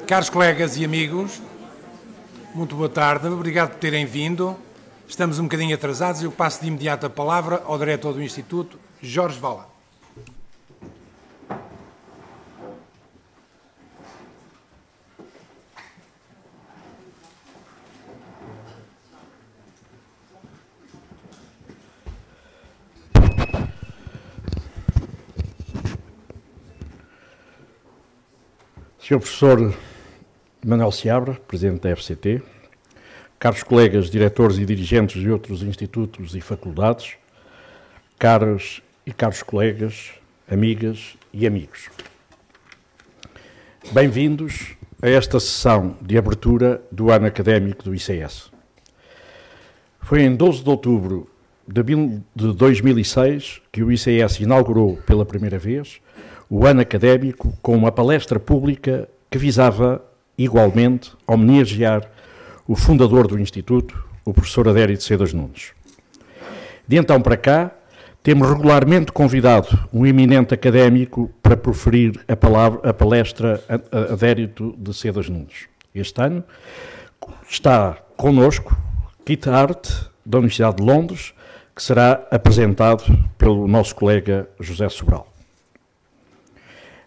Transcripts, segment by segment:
Caros colegas e amigos, muito boa tarde, obrigado por terem vindo. Estamos um bocadinho atrasados e eu passo de imediato a palavra ao Diretor do Instituto, Jorge Vala. Sr. Professor Manuel, Presidente da FCT, caros colegas, diretores e dirigentes de outros institutos e faculdades, caros colegas, amigas e amigos. Bem-vindos a esta sessão de abertura do Ano Académico do ICS. Foi em 12 de outubro de 2006 que o ICS inaugurou pela primeira vez o Ano Académico com uma palestra pública que visava, igualmente, homenagear o fundador do Instituto, o professor Adérito Sedas Nunes. De então para cá, temos regularmente convidado um eminente académico para proferir a palestra Adérito de Sedas Nunes. Este ano está connosco Keith Hart, da Universidade de Londres, que será apresentado pelo nosso colega José Sobral.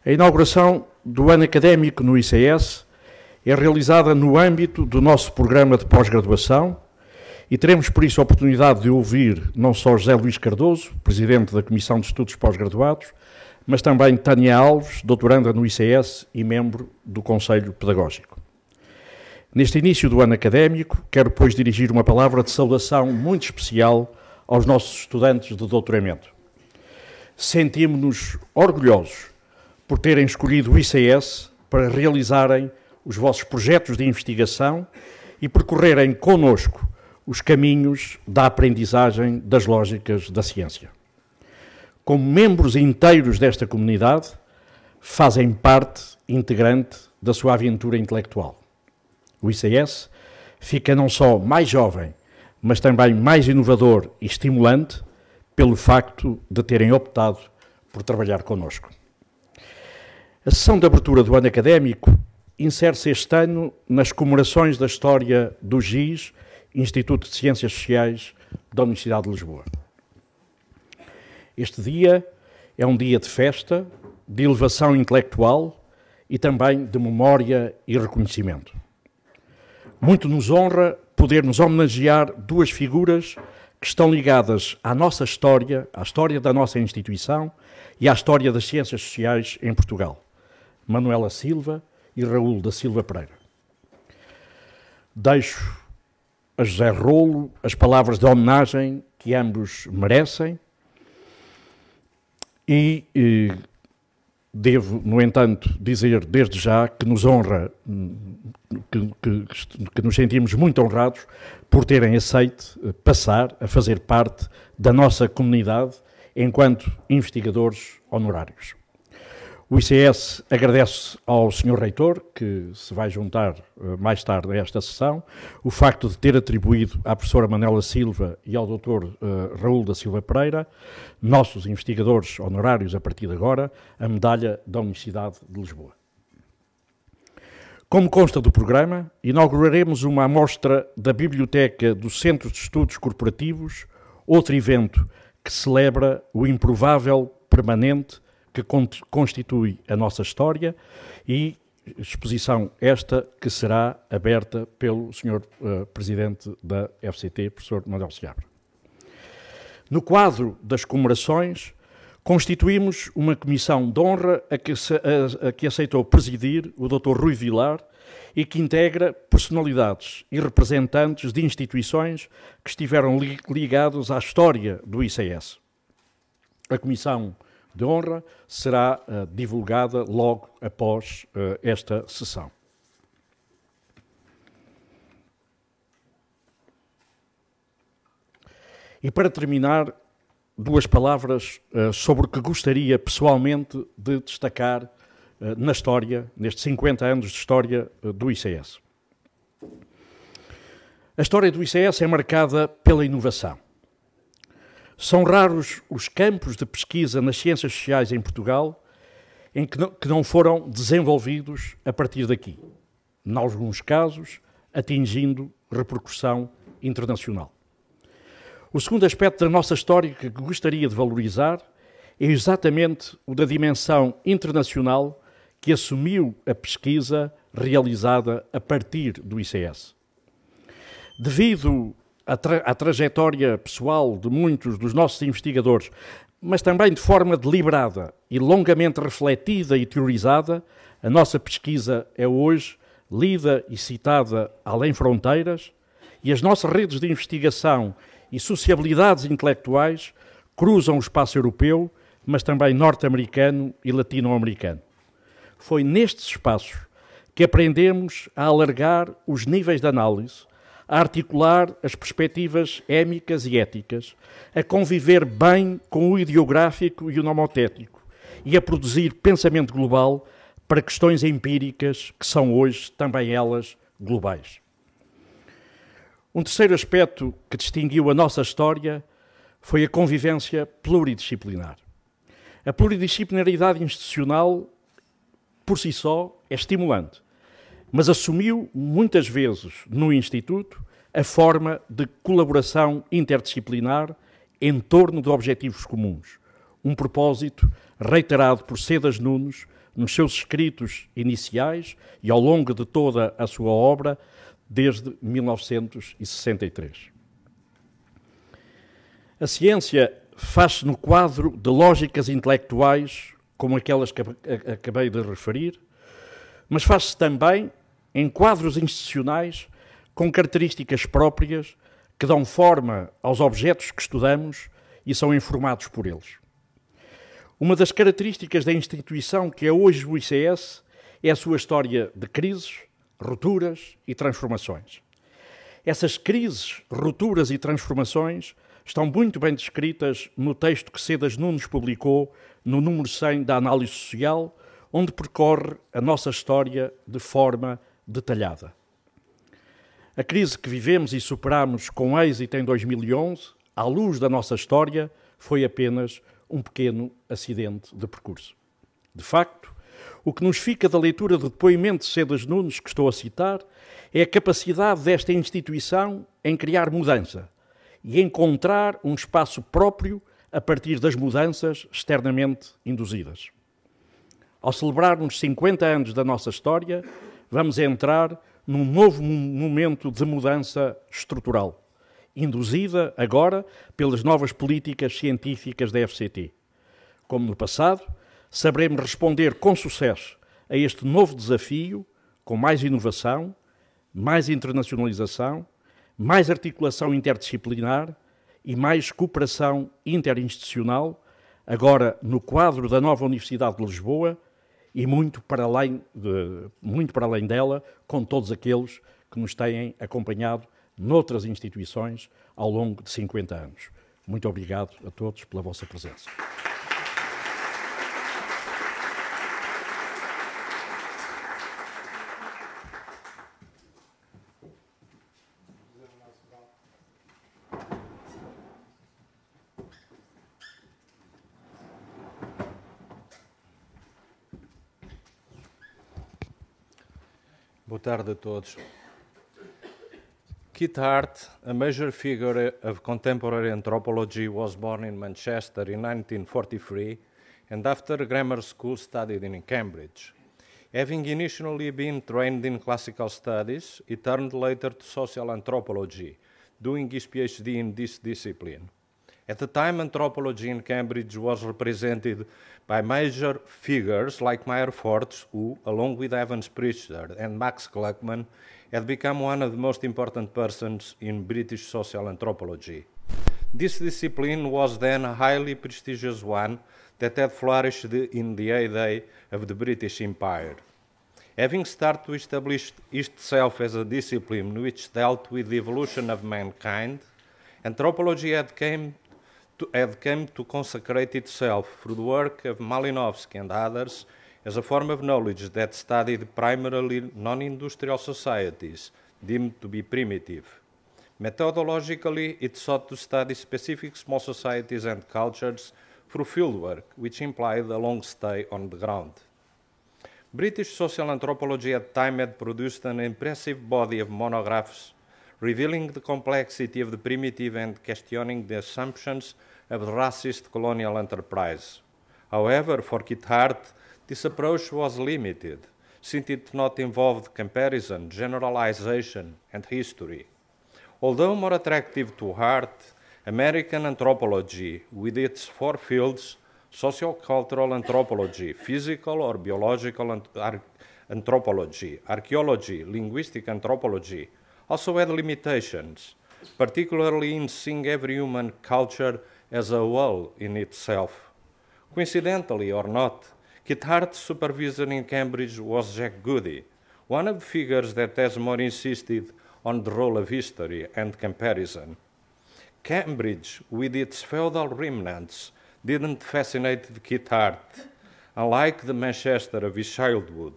A inauguração do Ano Académico no ICS é realizada no âmbito do nosso programa de pós-graduação e teremos por isso a oportunidade de ouvir não só José Luís Cardoso, Presidente da Comissão de Estudos Pós-Graduados, mas também Tânia Alves, doutoranda no ICS e membro do Conselho Pedagógico. Neste início do Ano Académico, quero, pois, dirigir uma palavra de saudação muito especial aos nossos estudantes de doutoramento. Sentimos-nos orgulhosos por terem escolhido o ICS para realizarem os vossos projetos de investigação e percorrerem connosco os caminhos da aprendizagem das lógicas da ciência. Como membros inteiros desta comunidade, fazem parte integrante da sua aventura intelectual. O ICS fica não só mais jovem, mas também mais inovador e estimulante pelo facto de terem optado por trabalhar connosco. A sessão de abertura do Ano Académico insere-se este ano nas comemorações da história do GIS, Instituto de Ciências Sociais da Universidade de Lisboa. Este dia é um dia de festa, de elevação intelectual e também de memória e reconhecimento. Muito nos honra poder-nos homenagear duas figuras que estão ligadas à nossa história, à história da nossa instituição e à história das ciências sociais em Portugal. Manuel Silva e Raul da Silva Pereira. Deixo a José Rolo as palavras de homenagem que ambos merecem e devo, no entanto, dizer desde já que nos honra, que nos sentimos muito honrados por terem aceito passar a fazer parte da nossa comunidade enquanto investigadores honorários. O ICS agradece ao Sr. Reitor, que se vai juntar mais tarde a esta sessão, o facto de ter atribuído à professora Manuela Silva e ao Dr. Raul da Silva Pereira, nossos investigadores honorários a partir de agora, a medalha da Universidade de Lisboa. Como consta do programa, inauguraremos uma amostra da Biblioteca do Centro de Estudos Corporativos, outro evento que celebra o improvável permanente que constitui a nossa história e exposição esta que será aberta pelo Sr. Presidente da FCT, professor Manuel Seabra. No quadro das comemorações, constituímos uma comissão de honra a que aceitou presidir o Dr. Rui Vilar e que integra personalidades e representantes de instituições que estiveram ligados à história do ICS. A comissão de honra será divulgada logo após esta sessão. E para terminar, duas palavras sobre o que gostaria pessoalmente de destacar na história, nestes 50 anos de história do ICS. A história do ICS é marcada pela inovação. São raros os campos de pesquisa nas ciências sociais em Portugal em que não foram desenvolvidos a partir daqui. em alguns casos, atingindo repercussão internacional. O segundo aspecto da nossa história que gostaria de valorizar é exatamente o da dimensão internacional que assumiu a pesquisa realizada a partir do ICS. Devido à trajetória pessoal de muitos dos nossos investigadores, mas também de forma deliberada e longamente refletida e teorizada, a nossa pesquisa é hoje lida e citada além fronteiras e as nossas redes de investigação e sociabilidades intelectuais cruzam o espaço europeu, mas também norte-americano e latino-americano. Foi nestes espaços que aprendemos a alargar os níveis de análise, a articular as perspectivas émicas e éticas, a conviver bem com o ideográfico e o nomotético e a produzir pensamento global para questões empíricas que são hoje também elas globais. Um terceiro aspecto que distinguiu a nossa história foi a convivência pluridisciplinar. A pluridisciplinaridade institucional, por si só, é estimulante, mas assumiu muitas vezes no Instituto a forma de colaboração interdisciplinar em torno de objetivos comuns, um propósito reiterado por Sedas Nunes nos seus escritos iniciais e ao longo de toda a sua obra desde 1963. A ciência faz-se no quadro de lógicas intelectuais como aquelas que acabei de referir, mas faz-se também em quadros institucionais com características próprias que dão forma aos objetos que estudamos e são informados por eles. Uma das características da instituição que é hoje o ICS é a sua história de crises, rupturas e transformações. Essas crises, rupturas e transformações estão muito bem descritas no texto que Sedas Nunes publicou no número 100 da Análise Social, onde percorre a nossa história de forma detalhada. A crise que vivemos e superamos com êxito em 2011, à luz da nossa história, foi apenas um pequeno acidente de percurso. De facto, o que nos fica da leitura do depoimento de Sedas Nunes, que estou a citar, é a capacidade desta instituição em criar mudança e encontrar um espaço próprio a partir das mudanças externamente induzidas. Ao celebrarmos 50 anos da nossa história, vamos entrar num novo momento de mudança estrutural, induzida agora pelas novas políticas científicas da FCT. Como no passado, saberemos responder com sucesso a este novo desafio com mais inovação, mais internacionalização, mais articulação interdisciplinar e mais cooperação interinstitucional, agora no quadro da nova Universidade de Lisboa e muito para além dela, com todos aqueles que nos têm acompanhado noutras instituições ao longo de 50 anos. Muito obrigado a todos pela vossa presença. Boa tarde a todos. Keith Hart, a major figure of contemporary anthropology, was born in Manchester in 1943 and after grammar school studied in Cambridge. Having initially been trained in classical studies, he turned later to social anthropology, doing his PhD in this discipline. At the time, anthropology in Cambridge was represented by major figures like Meyer Fortes, who, along with Evans Pritchard and Max Gluckman, had become one of the most important persons in British social anthropology. This discipline was then a highly prestigious one that had flourished in the heyday of the British Empire. Having started to establish itself as a discipline which dealt with the evolution of mankind, anthropology had come to consecrate itself through the work of Malinowski and others as a form of knowledge that studied primarily non-industrial societies deemed to be primitive. Methodologically, it sought to study specific small societies and cultures through fieldwork, which implied a long stay on the ground. British social anthropology at the time had produced an impressive body of monographs revealing the complexity of the primitive and questioning the assumptions of the racist colonial enterprise. However, for Keith Hart, this approach was limited, since it not involved comparison, generalization, and history. Although more attractive to Hart, American anthropology, with its four fields, sociocultural anthropology, physical or biological anthropology, archaeology, linguistic anthropology, also had limitations, particularly in seeing every human culture as a whole in itself. Coincidentally or not, Keith Hart's supervisor in Cambridge was Jack Goody, one of the figures that has more insisted on the role of history and comparison. Cambridge, with its feudal remnants, didn't fascinate Keith Hart, unlike the Manchester of his childhood.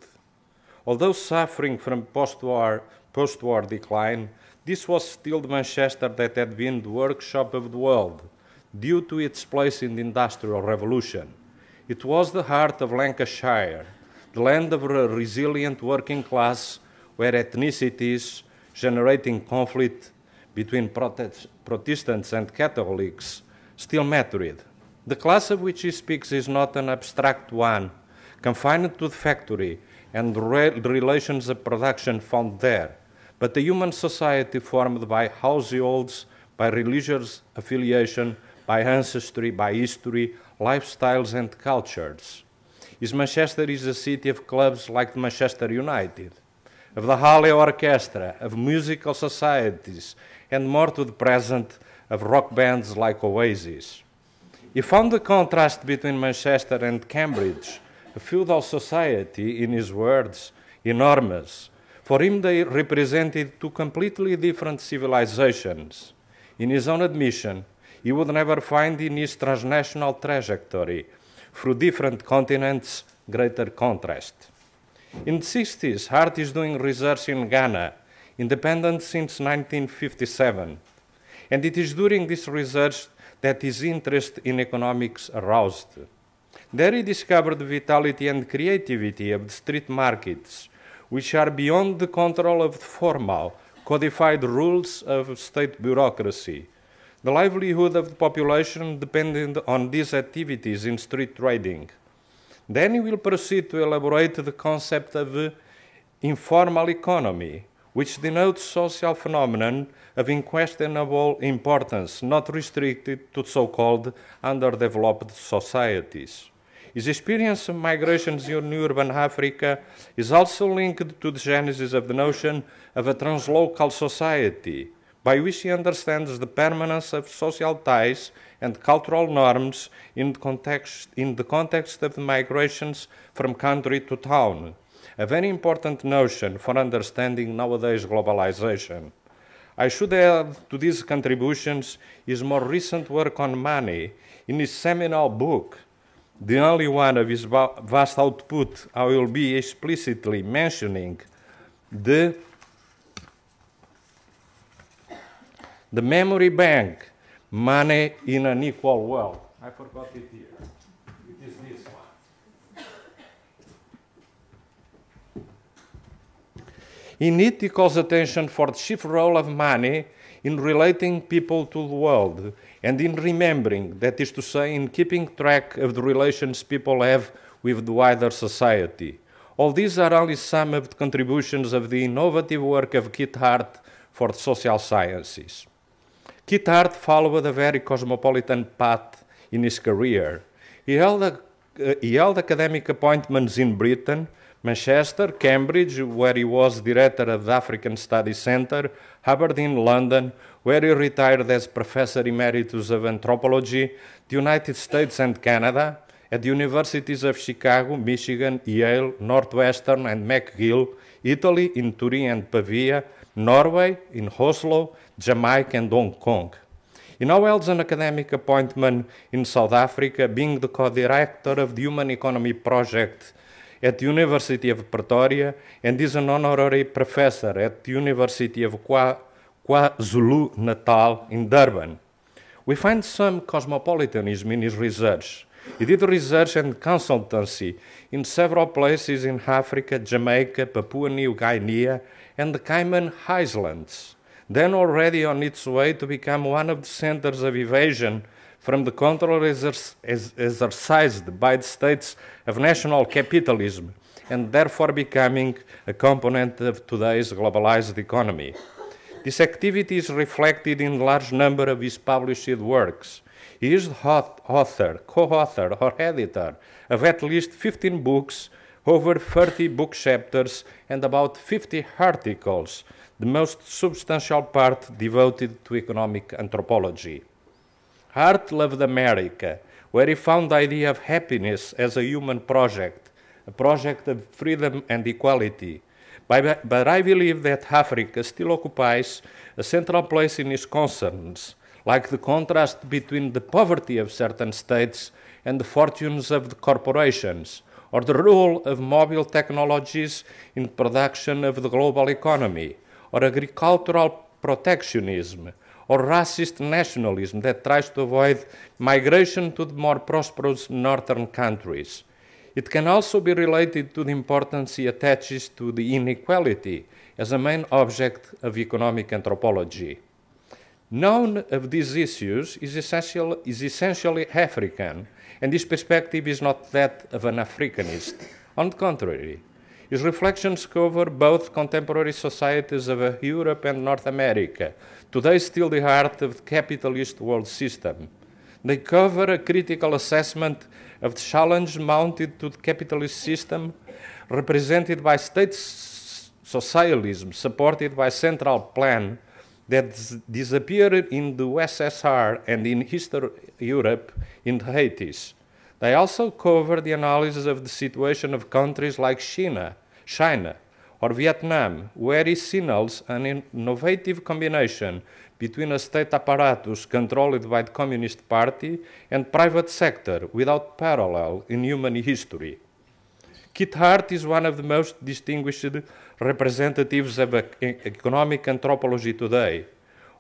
Although suffering from post-war decline, this was still the Manchester that had been the workshop of the world, due to its place in the Industrial Revolution. It was the heart of Lancashire, the land of a resilient working class where ethnicities generating conflict between Protestants and Catholics still mattered. The class of which he speaks is not an abstract one, confined to the factory and the relations of production found there, but a human society formed by households, by religious affiliation, by ancestry, by history, lifestyles, and cultures. His Manchester is a city of clubs like Manchester United, of the Halley Orchestra, of musical societies, and more to the present, of rock bands like Oasis. He found the contrast between Manchester and Cambridge, a feudal society, in his words, enormous. For him, they represented two completely different civilizations. In his own admission, he would never find in his transnational trajectory through different continents greater contrast. In the 60s, Hart is doing research in Ghana, independent since 1957, and it is during this research that his interest in economics aroused. There he discovered the vitality and creativity of the street markets, which are beyond the control of the formal, codified rules of state bureaucracy. The livelihood of the population depended on these activities in street trading. Then he will proceed to elaborate the concept of informal economy, which denotes social phenomenon of unquestionable importance, not restricted to so-called underdeveloped societies. His experience of migrations in urban Africa is also linked to the genesis of the notion of a translocal society, by which he understands the permanence of social ties and cultural norms in the context of the migrations from country to town, a very important notion for understanding nowadays globalization. I should add to these contributions his more recent work on money in his seminal book, the only one of his vast output I will be explicitly mentioning, the Memory Bank, Money in an Equal World. I forgot it here. It is this one. In it, he calls attention for the chief role of money in relating people to the world and in remembering, that is to say, in keeping track of the relations people have with the wider society. All these are only some of the contributions of the innovative work of Keith Hart for the social sciences. Keith Hart followed a very cosmopolitan path in his career. He held academic appointments in Britain, Manchester, Cambridge, where he was director of the African Studies Centre, Aberdeen, London, where he retired as Professor Emeritus of Anthropology, the United States and Canada, at the Universities of Chicago, Michigan, Yale, Northwestern and McGill, Italy, in Turin and Pavia, Norway, in Oslo, Jamaica and Hong Kong. He now holds an academic appointment in South Africa, being the co-director of the Human Economy Project at the University of Pretoria and is an honorary professor at the University of KwaZulu-Natal in Durban. We find some cosmopolitanism in his research, He did research and consultancy in several places in Africa, Jamaica, Papua New Guinea, and the Cayman Islands, then already on its way to become one of the centers of evasion from the control exercised by the states of national capitalism, and therefore becoming a component of today's globalized economy. This activity is reflected in a large number of his published works. He is the author, co-author, or editor of at least 15 books, over 30 book chapters, and about 50 articles, the most substantial part devoted to economic anthropology. Hart loved America, where he found the idea of happiness as a human project, a project of freedom and equality. But I believe that Africa still occupies a central place in his concerns, like the contrast between the poverty of certain states and the fortunes of the corporations, or the role of mobile technologies in production of the global economy, or agricultural protectionism, or racist nationalism that tries to avoid migration to the more prosperous northern countries. It can also be related to the importance he attaches to the inequality as a main object of economic anthropology. None of these issues is essentially African, and this perspective is not that of an Africanist. On the contrary, his reflections cover both contemporary societies of Europe and North America, today still the heart of the capitalist world system. They cover a critical assessment of the challenge mounted to the capitalist system, represented by state socialism, supported by central plan, that disappeared in the USSR and in Eastern Europe in the 80s. They also cover the analysis of the situation of countries like China, or Vietnam, where he signals an innovative combination between a state apparatus controlled by the Communist Party and private sector without parallel in human history. Keith Hart is one of the most distinguished representatives of economic anthropology today,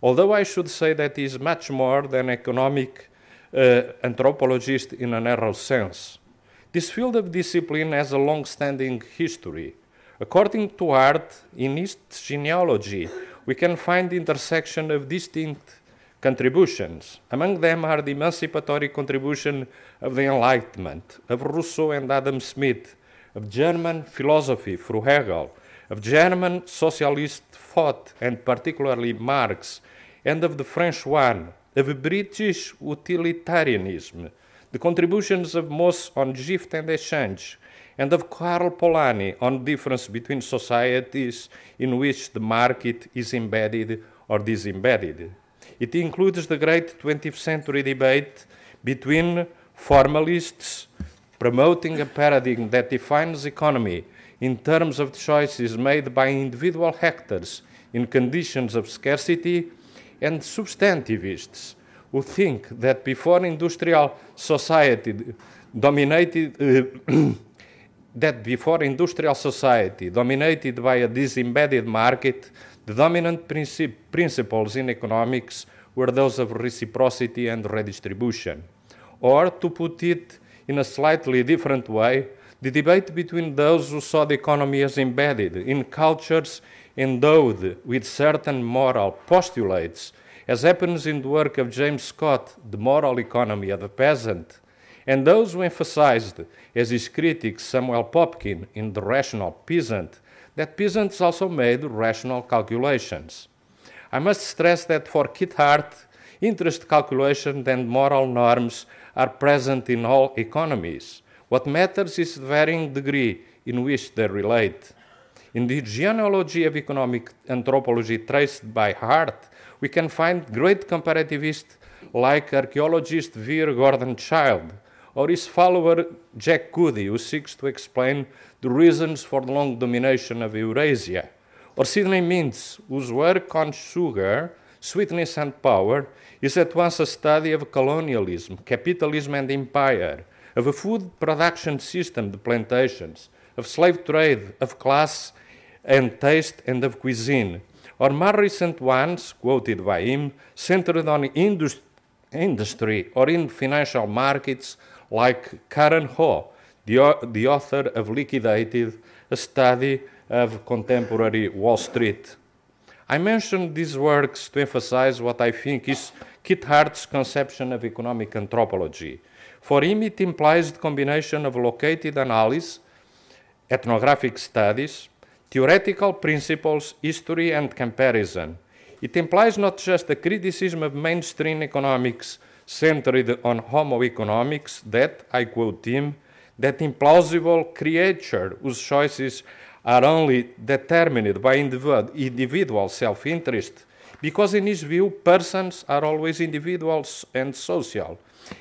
although I should say that he is much more than an economic anthropologist in a narrow sense. This field of discipline has a long-standing history. According to Hart, in his genealogy, we can find the intersection of distinct contributions. Among them are the emancipatory contribution of the Enlightenment, of Rousseau and Adam Smith, of German philosophy through Hegel, of German socialist thought, and particularly Marx, and of the French one, of British utilitarianism, the contributions of Moss on gift and exchange, and of Karl Polanyi on the difference between societies in which the market is embedded or disembedded. It includes the great 20th century debate between formalists promoting a paradigm that defines economy in terms of choices made by individual actors in conditions of scarcity, and substantivists who think that before industrial society dominated by a disembedded market, the dominant principles in economics were those of reciprocity and redistribution. Or, to put it in a slightly different way, the debate between those who saw the economy as embedded in cultures endowed with certain moral postulates, as happens in the work of James Scott, The Moral Economy of the Peasant, and those who emphasized, as his critic Samuel Popkin in The Rational Peasant, that peasants also made rational calculations. I must stress that for Keith Hart, interest calculation and moral norms are present in all economies. What matters is the varying degree in which they relate. In the genealogy of economic anthropology traced by Hart, we can find great comparativists like archaeologist Vir Gordon-Childe, or his follower Jack Goody, who seeks to explain the reasons for the long domination of Eurasia, or Sidney Mintz, whose work on sugar, sweetness and power is at once a study of colonialism, capitalism and empire, of a food production system, the plantations, of slave trade, of class and taste, and of cuisine, or more recent ones, quoted by him, centered on industry or in financial markets, like Karen Ho, the author of Liquidated, a study of contemporary Wall Street. I mentioned these works to emphasize what I think is Keith Hart's conception of economic anthropology. For him, it implies the combination of located analysis, ethnographic studies, theoretical principles, history, and comparison. It implies not just a criticism of mainstream economics centered on homo economics that, I quote him, that implausible creature whose choices are only determined by individual self-interest, because in his view, persons are always individuals and social,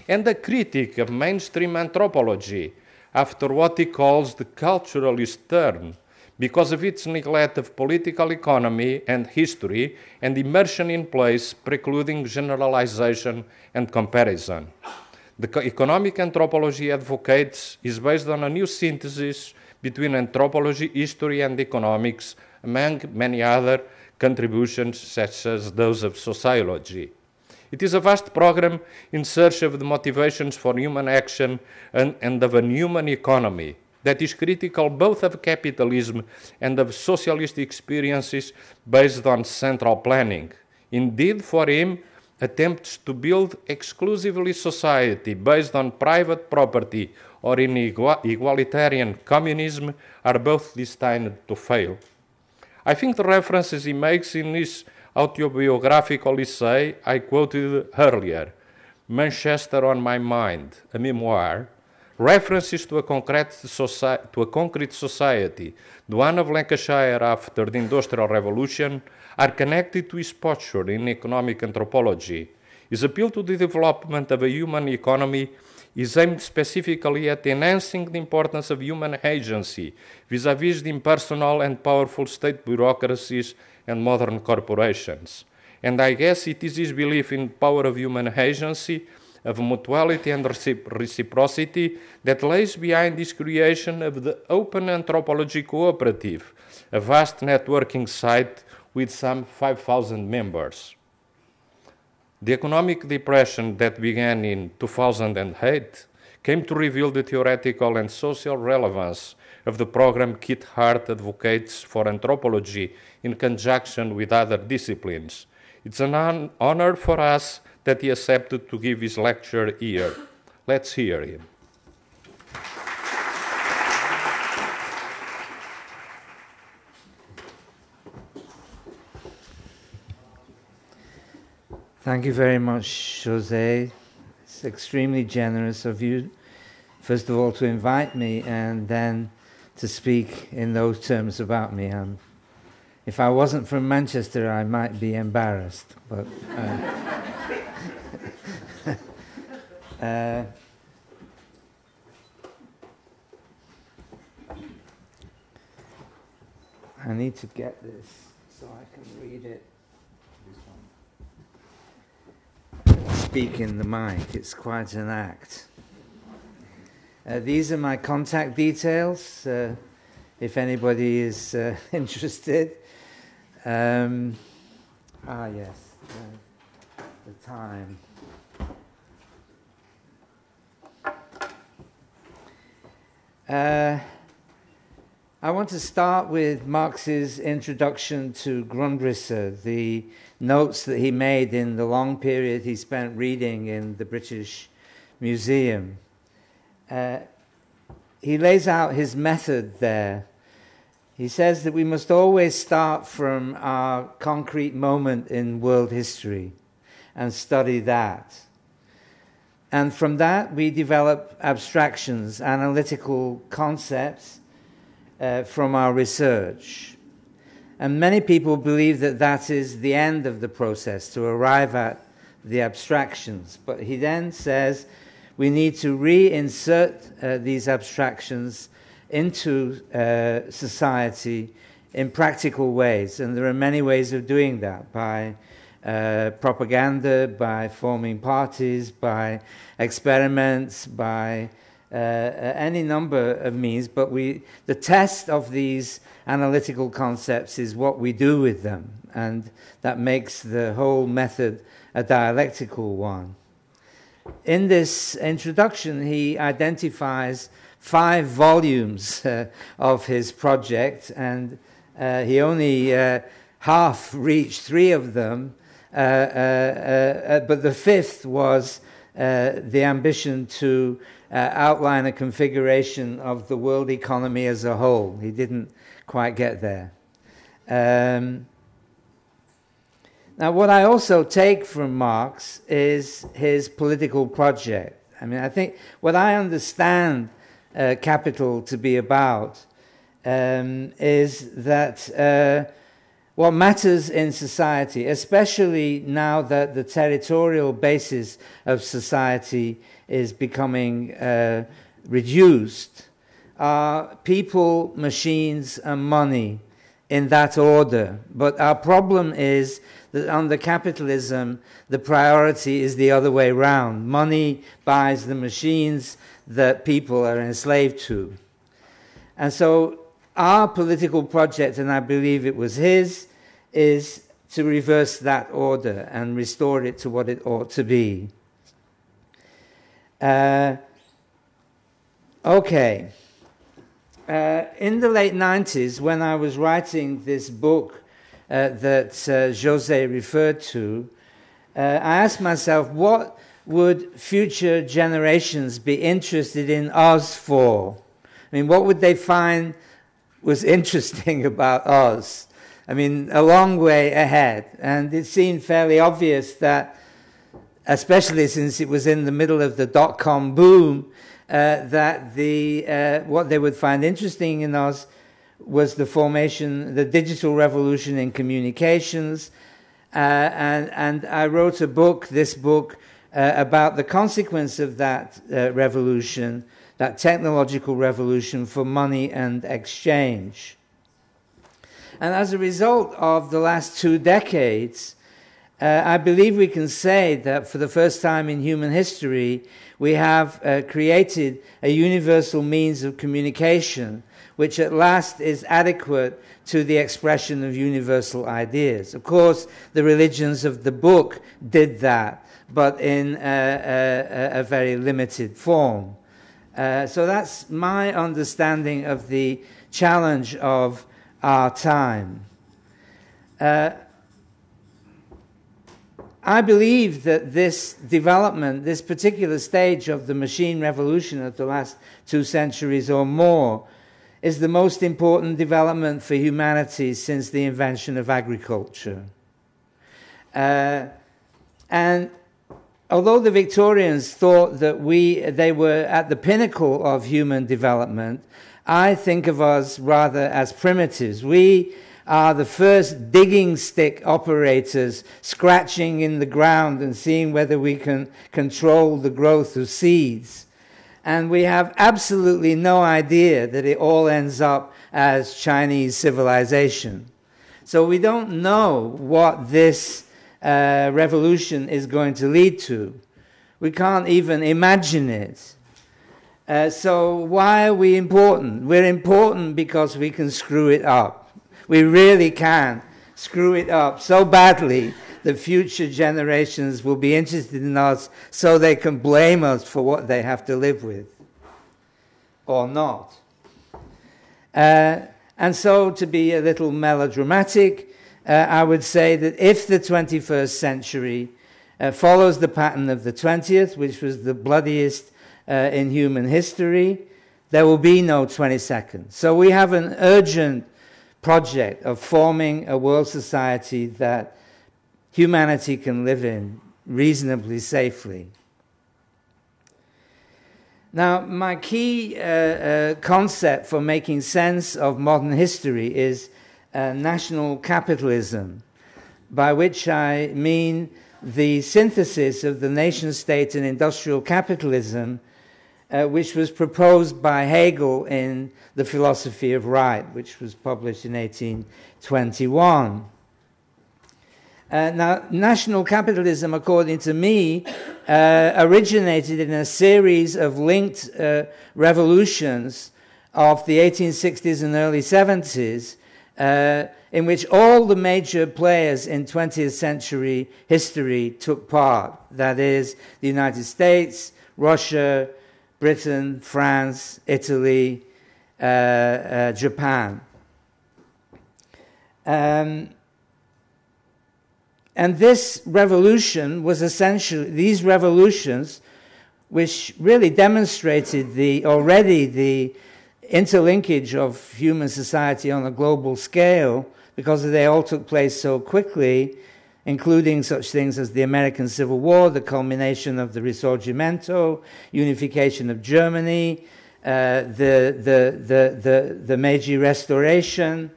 and a critic of mainstream anthropology after what he calls the culturalist turn, because of its neglect of political economy and history and immersion in place precluding generalization and comparison. The economic anthropology advocates is based on a new synthesis between anthropology, history, and economics, among many other contributions such as those of sociology. It is a vast program in search of the motivations for human action and of a human economy that is critical both of capitalism and of socialist experiences based on central planning. Indeed, for him, attempts to build exclusively society based on private property or in egalitarian communism are both destined to fail. I think the references he makes in his autobiographical essay I quoted earlier, Manchester on My Mind, a memoir, references to a concrete society, the one of Lancashire after the Industrial Revolution, are connected to his posture in economic anthropology. His appeal to the development of a human economy is aimed specifically at enhancing the importance of human agency vis-à-vis the impersonal and powerful state bureaucracies and modern corporations. And I guess it is his belief in the power of human agency, of mutuality and reciprocity that lays behind this creation of the Open Anthropology Cooperative, a vast networking site with some 5,000 members. The economic depression that began in 2008 came to reveal the theoretical and social relevance of the program Keith Hart advocates for anthropology in conjunction with other disciplines. It's an honor for us that he accepted to give his lecture here. Let's hear him. Thank you very much, José. It's extremely generous of you, first of all, to invite me and then to speak in those terms about me. If I wasn't from Manchester, I might be embarrassed, but I need to get this so I can read it. Speak in the mic, it's quite an act. These are my contact details, if anybody is interested. Yes, the time. I want to start with Marx's introduction to Grundrisse, the notes that he made in the long period he spent reading in the British Museum. He lays out his method there. He says that we must always start from our concrete moment in world history and study that. And from that, we develop abstractions, analytical concepts from our research. And many people believe that that is the end of the process, to arrive at the abstractions. But he then says we need to reinsert these abstractions into society in practical ways. And there are many ways of doing that, by propaganda, by forming parties, by experiments, by any number of means. But the test of these analytical concepts is what we do with them, and that makes the whole method a dialectical one. in this introduction, he identifies 5 volumes of his project, and he only half reached 3 of them, but the 5th was the ambition to outline a configuration of the world economy as a whole. He didn't quite get there. Now, what I also take from Marx is his political project. I mean, I think what I understand capital to be about is that what matters in society, especially now that the territorial basis of society is becoming reduced, are people, machines, and money in that order. But our problem is that under capitalism, the priority is the other way round. Money buys the machines that people are enslaved to. And so our political project, and I believe it was his, is to reverse that order and restore it to what it ought to be. Okay. In the late 90s, when I was writing this book that José referred to, I asked myself, what would future generations be interested in us for? I mean, what would they find was interesting about us? I mean, a long way ahead. And it seemed fairly obvious that, especially since it was in the middle of the dot-com boom, that what they would find interesting in us was the formation, the digital revolution in communications. And I wrote this book, about the consequence of that revolution, that technological revolution for money and exchange. And as a result of the last 2 decades, I believe we can say that for the first time in human history, we have created a universal means of communication, which at last is adequate to the expression of universal ideas. Of course, the religions of the book did that, but in a very limited form. So that's my understanding of the challenge of our time. I believe that this development, this particular stage of the machine revolution of the last 2 centuries or more, is the most important development for humanity since the invention of agriculture. And although the Victorians thought that they were at the pinnacle of human development, I think of us rather as primitives. We are the first digging stick operators, scratching in the ground and seeing whether we can control the growth of seeds. And we have absolutely no idea that it all ends up as Chinese civilization. So we don't know what this revolution is going to lead to. We can't even imagine it. So why are we important? We're important because we can screw it up. We really can screw it up so badly that future generations will be interested in us so they can blame us for what they have to live with. Or not. And so, to be a little melodramatic, I would say that if the 21st century follows the pattern of the 20th, which was the bloodiest in human history, there will be no 22nd. So we have an urgent project of forming a world society that humanity can live in reasonably safely. Now, my key concept for making sense of modern history is national capitalism, by which I mean the synthesis of the nation-state and industrial capitalism, which was proposed by Hegel in The Philosophy of Right, which was published in 1821. Now, national capitalism, according to me, originated in a series of linked revolutions of the 1860s and early 70s in which all the major players in 20th century history took part. That is, the United States, Russia, Britain, France, Italy, Japan. And this revolution was essentially, these revolutions, which really demonstrated the interlinkage of human society on a global scale, because they all took place so quickly, including such things as the American Civil War, the culmination of the Risorgimento, unification of Germany, the Meiji Restoration,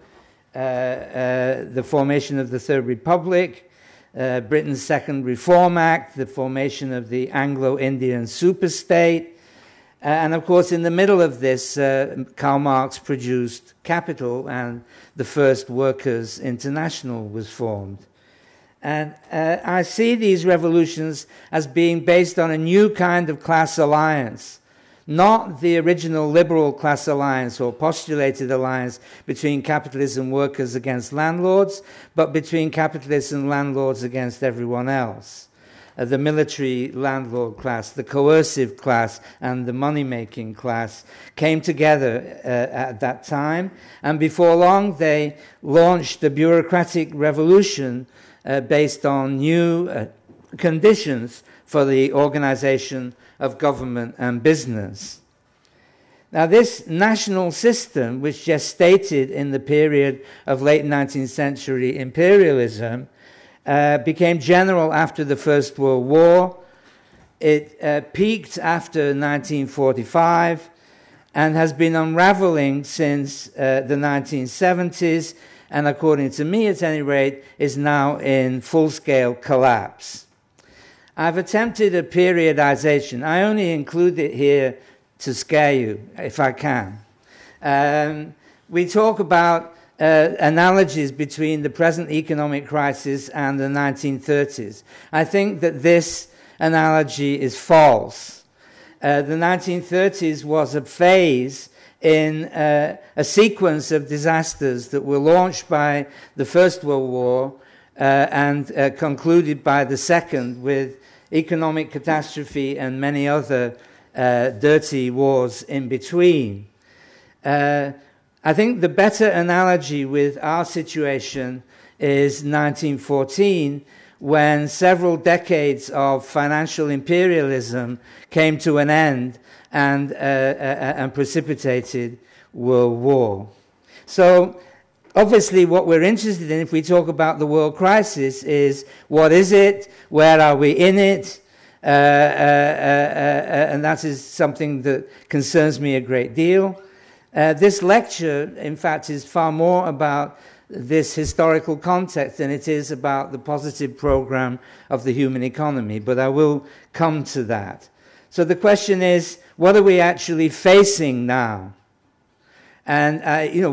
the formation of the Third Republic, Britain's Second Reform Act, the formation of the Anglo-Indian superstate, and of course in the middle of this, Karl Marx produced Capital, and the first Workers' International was formed. And I see these revolutions as being based on a new kind of class alliance, not the original liberal class alliance or postulated alliance between capitalists and workers against landlords, but between capitalists and landlords against everyone else. The military landlord class, the coercive class, and the money-making class came together at that time, and before long they launched the bureaucratic revolution based on new conditions for the organization of government and business. Now, this national system, which gestated in the period of late 19th century imperialism, became general after the First World War. It peaked after 1945 and has been unraveling since the 1970s, and according to me, at any rate, is now in full-scale collapse. I've attempted a periodization. I only include it here to scare you, if I can. We talk about analogies between the present economic crisis and the 1930s. I think that this analogy is false. The 1930s was a phase in a sequence of disasters that were launched by the First World War and concluded by the Second, with economic catastrophe and many other dirty wars in between. I think the better analogy with our situation is 1914, when several decades of financial imperialism came to an end and precipitated World War. So obviously what we're interested in, if we talk about the world crisis, is what is it, where are we in it, and that is something that concerns me a great deal. This lecture, in fact, is far more about this historical context than it is about the positive program of the human economy, but I will come to that. So the question is, what are we actually facing now? And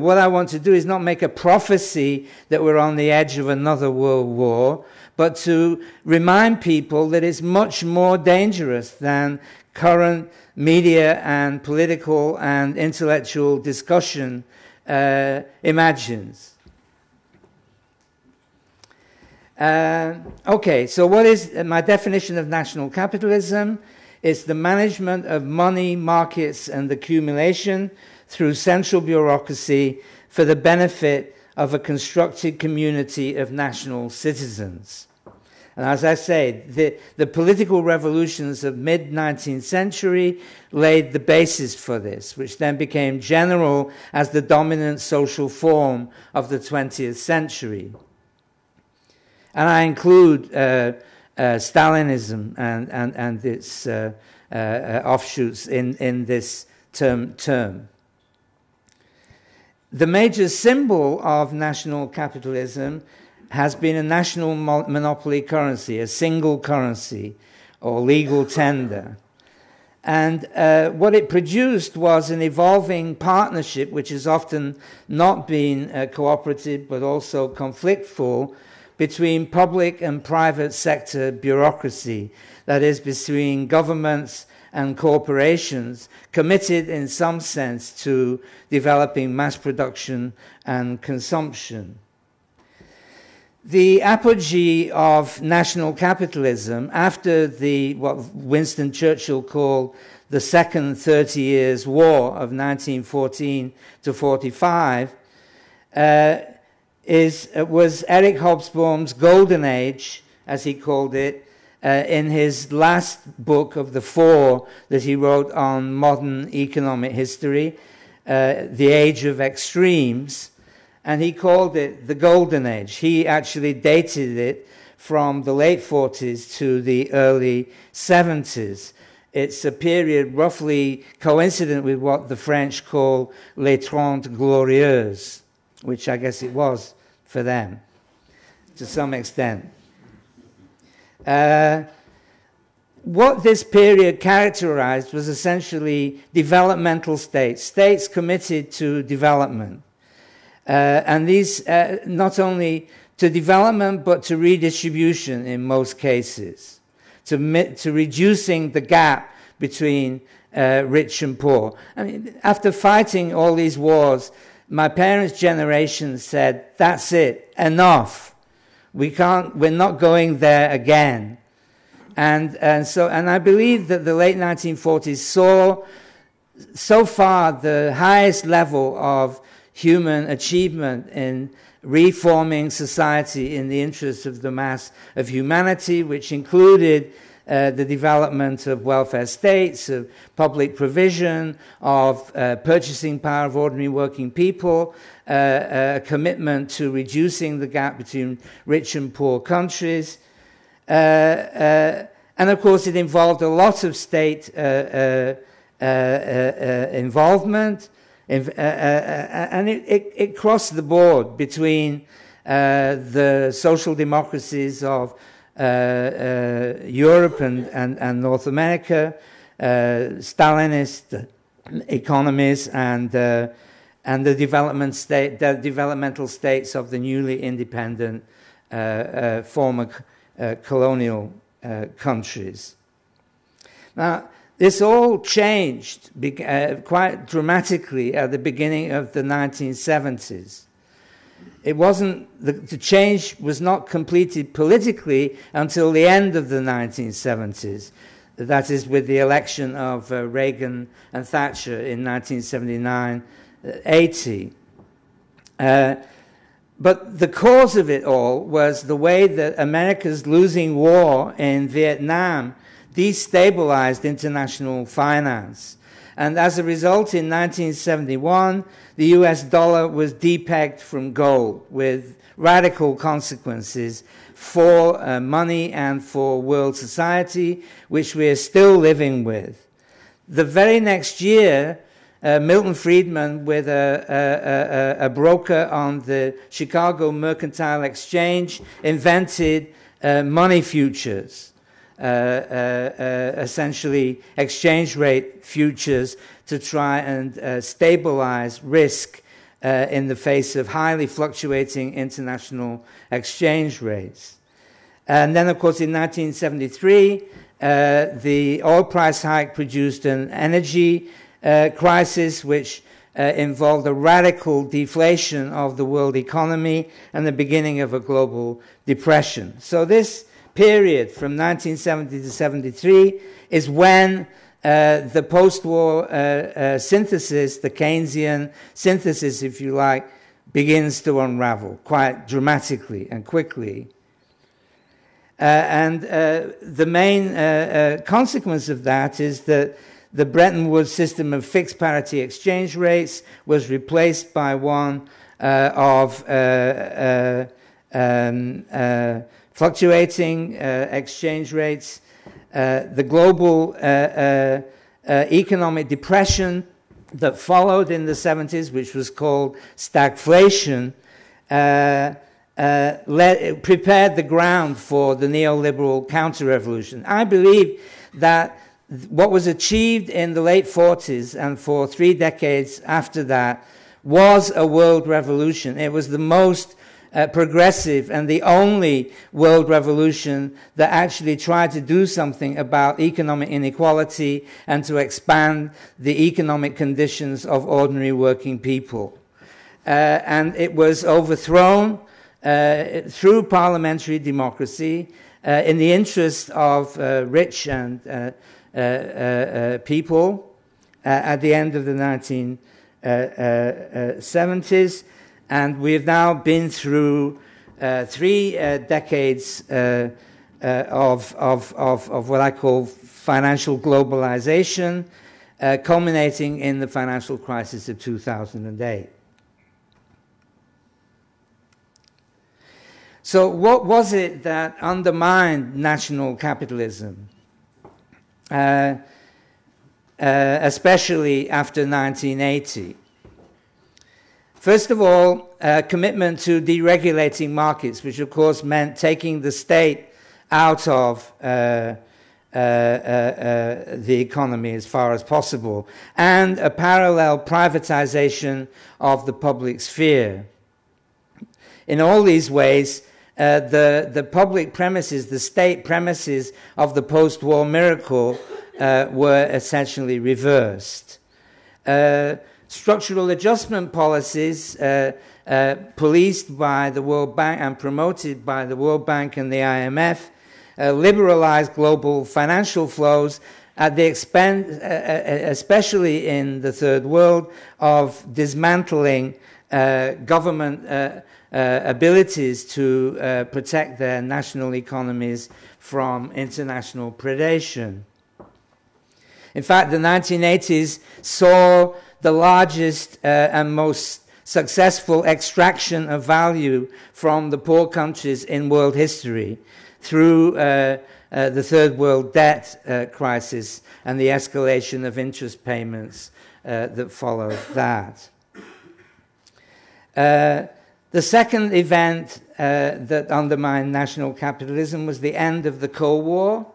what I want to do is not make a prophecy that we're on the edge of another world war, but to remind people that it's much more dangerous than current media and political and intellectual discussion imagines. Okay, so what is my definition of national capitalism? It's the management of money, markets, and accumulation through central bureaucracy for the benefit of a constructed community of national citizens. And as I say, the political revolutions of mid-19th century laid the basis for this, which then became general as the dominant social form of the 20th century. And I include Stalinism and its offshoots in this term. The major symbol of national capitalism has been a national monopoly currency, a single currency or legal tender. And what it produced was an evolving partnership, which has often not been cooperative but also conflictful, between public and private sector bureaucracy, that is, between governments and corporations, committed in some sense to developing mass production and consumption. the apogee of national capitalism after what Winston Churchill called the Second 30 Years' War of 1914 to 45 was Eric Hobsbawm's golden age, as he called it, in his last book of the 4 that he wrote on modern economic history, The Age of Extremes, and he called it the golden age. He actually dated it from the late 40s to the early 70s. It's a period roughly coincident with what the French call les Trente Glorieuses, which I guess it was for them, to some extent. What this period characterized was essentially developmental states committed to development. And these, not only to development, but to redistribution in most cases, to reducing the gap between rich and poor. I mean, after fighting all these wars, my parents' generation said, that's it, enough. We're not going there again. And I believe that the late 1940s saw so far the highest level of human achievement in reforming society in the interest of the mass of humanity, which included the development of welfare states, of public provision, of purchasing power of ordinary working people, a commitment to reducing the gap between rich and poor countries. And of course it involved a lot of state involvement, and it crossed the board between the social democracies of Europe and North America, Stalinist economies, and the developmental states of the newly independent former colonial countries. Now, this all changed quite dramatically at the beginning of the 1970s. It wasn't, the change was not completed politically until the end of the 1970s. That is, with the election of Reagan and Thatcher in 1979-80. But the cause of it all was the way that America's losing war in Vietnam destabilized international finance. And as a result, in 1971, the US dollar was depegged from gold, with radical consequences for money and for world society, which we are still living with. The very next year, Milton Friedman, with a broker on the Chicago Mercantile Exchange, invented money futures. Essentially exchange rate futures to try and stabilize risk in the face of highly fluctuating international exchange rates. And then, of course, in 1973, the oil price hike produced an energy crisis which involved a radical deflation of the world economy and the beginning of a global depression. So this period from 1970 to 73 is when the post-war synthesis, the Keynesian synthesis, if you like, begins to unravel quite dramatically and quickly. And the main consequence of that is that the Bretton Woods system of fixed parity exchange rates was replaced by one of fluctuating exchange rates. The global economic depression that followed in the 70s, which was called stagflation, prepared the ground for the neoliberal counter-revolution. I believe that what was achieved in the late 40s and for 3 decades after that was a world revolution. It was the most progressive and the only world revolution that actually tried to do something about economic inequality and to expand the economic conditions of ordinary working people. And it was overthrown through parliamentary democracy in the interest of rich and people at the end of the 1970s. And we've now been through 3 decades of what I call financial globalization, culminating in the financial crisis of 2008. So what was it that undermined national capitalism, especially after 1980? First of all, commitment to deregulating markets, which of course meant taking the state out of the economy as far as possible, and a parallel privatization of the public sphere. In all these ways, the public premises, the state premises of the post-war miracle were essentially reversed. Structural adjustment policies policed by the World Bank and promoted by the World Bank and the IMF liberalized global financial flows at the expense, especially in the third world, of dismantling government abilities to protect their national economies from international predation. In fact, the 1980s saw the largest and most successful extraction of value from the poor countries in world history through the third world debt crisis and the escalation of interest payments that followed that. The second event that undermined national capitalism was the end of the Cold War,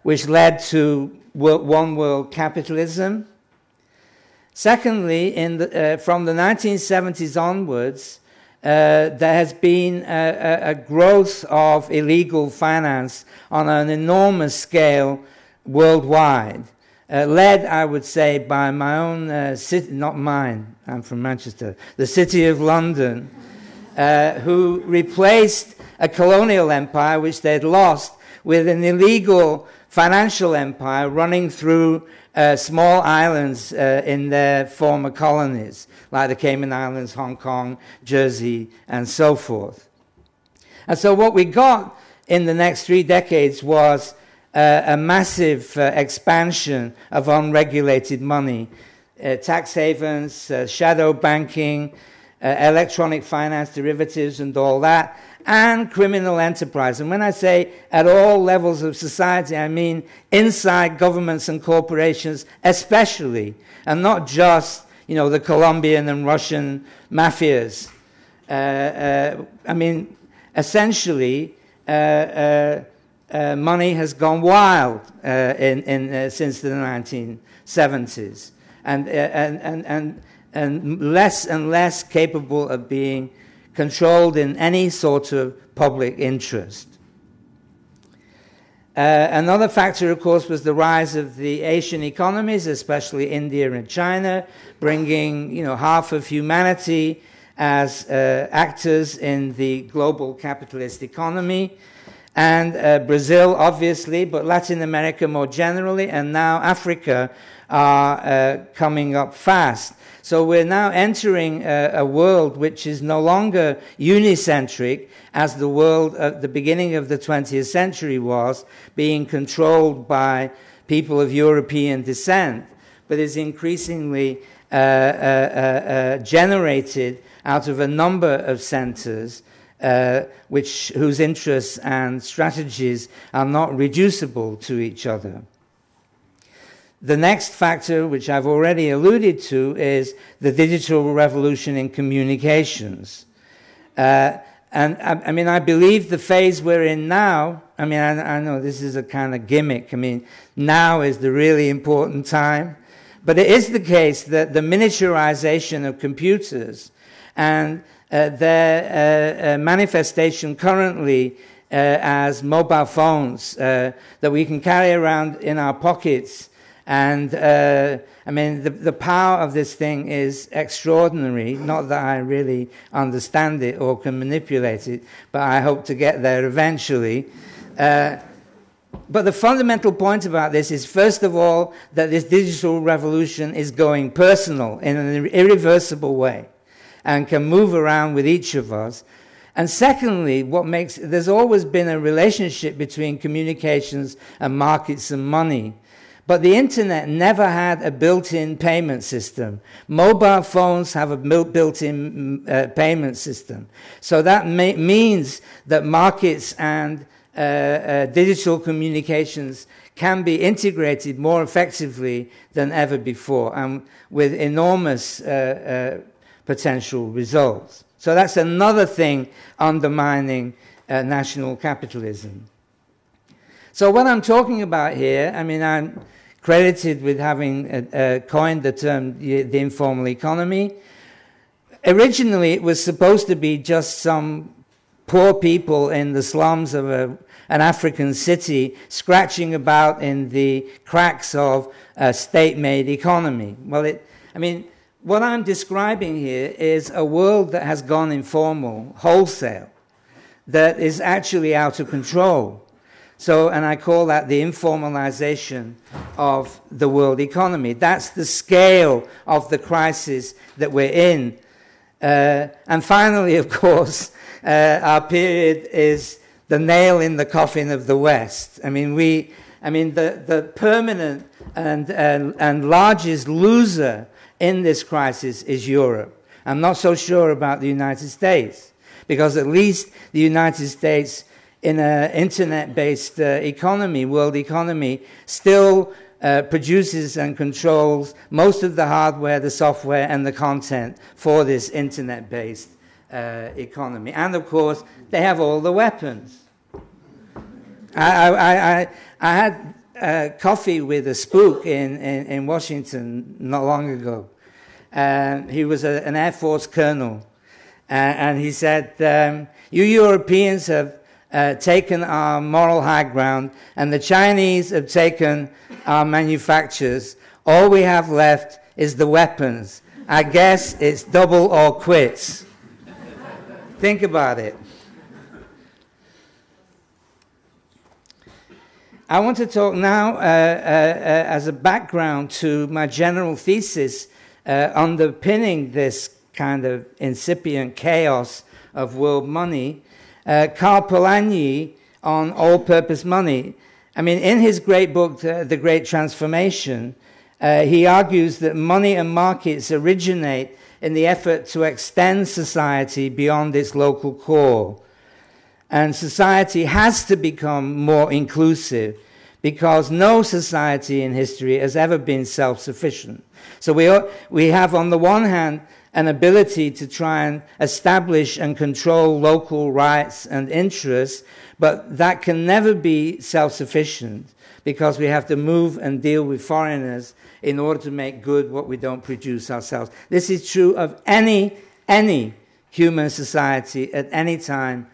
which led to one world capitalism. Secondly, from the 1970s onwards, there has been a growth of illegal finance on an enormous scale worldwide, led, I would say, by my own city, not mine, I'm from Manchester, the City of London, who replaced a colonial empire which they'd lost with an illegal financial empire running through small islands in their former colonies, like the Cayman Islands, Hong Kong, Jersey, and so forth. And so what we got in the next 3 decades was a massive expansion of unregulated money, tax havens, shadow banking, electronic finance derivatives and all that, and criminal enterprise. And when I say at all levels of society, I mean inside governments and corporations especially, and not just, the Colombian and Russian mafias. I mean, essentially, money has gone wild since the 1970s, and less capable of being controlled in any sort of public interest. Another factor, of course, was the rise of the Asian economies, especially India and China, bringing half of humanity as actors in the global capitalist economy. And Brazil, obviously, but Latin America more generally, and now Africa are coming up fast. So we're now entering a world which is no longer unicentric, as the world at the beginning of the 20th century was, being controlled by people of European descent, but is increasingly generated out of a number of centers whose interests and strategies are not reducible to each other. The next factor, which I've already alluded to, is the digital revolution in communications. And I believe the phase we're in now, I know this is a kind of gimmick. Now is the really important time. But it is the case that the miniaturization of computers and their manifestation currently as mobile phones that we can carry around in our pockets And I mean, the power of this thing is extraordinary. Not that I really understand it or can manipulate it, but I hope to get there eventually. But the fundamental point about this is, first of all, that this digital revolution is going personal in an irreversible way and can move around with each of us. And secondly, there's always been a relationship between communications and markets and money. But the internet never had a built-in payment system. Mobile phones have a built-in payment system. So that means that markets and digital communications can be integrated more effectively than ever before, and with enormous potential results. So that's another thing undermining national capitalism. So what I'm talking about here, I mean, I'm credited with having coined the term the informal economy. Originally, it was supposed to be just some poor people in the slums of an African city scratching about in the cracks of a state-made economy. Well, I mean, what I'm describing here is a world that has gone informal, wholesale, that is actually out of control. So, and I call that the informalization of the world economy. That's the scale of the crisis that we're in. And finally, of course, our period is the nail in the coffin of the West. I mean, the permanent and largest loser in this crisis is Europe. I'm not so sure about the United States, because at least the United States, in an internet-based economy, world economy, still produces and controls most of the hardware, the software, and the content for this internet-based economy. And of course, they have all the weapons. I had coffee with a spook in Washington not long ago. He was an Air Force colonel. And he said, you Europeans have taken our moral high ground, and the Chinese have taken our manufacturers. All we have left is the weapons. I guess it's double or quits. Think about it. I want to talk now as a background to my general thesis underpinning this kind of incipient chaos of world money. Karl Polanyi on all-purpose money. I mean, in his great book, The Great Transformation, he argues that money and markets originate in the effort to extend society beyond its local core. And society has to become more inclusive, because no society in history has ever been self-sufficient. So we have, on the one hand, an ability to try and establish and control local rights and interests, but that can never be self-sufficient, because we have to move and deal with foreigners in order to make good what we don't produce ourselves. This is true of any human society at any time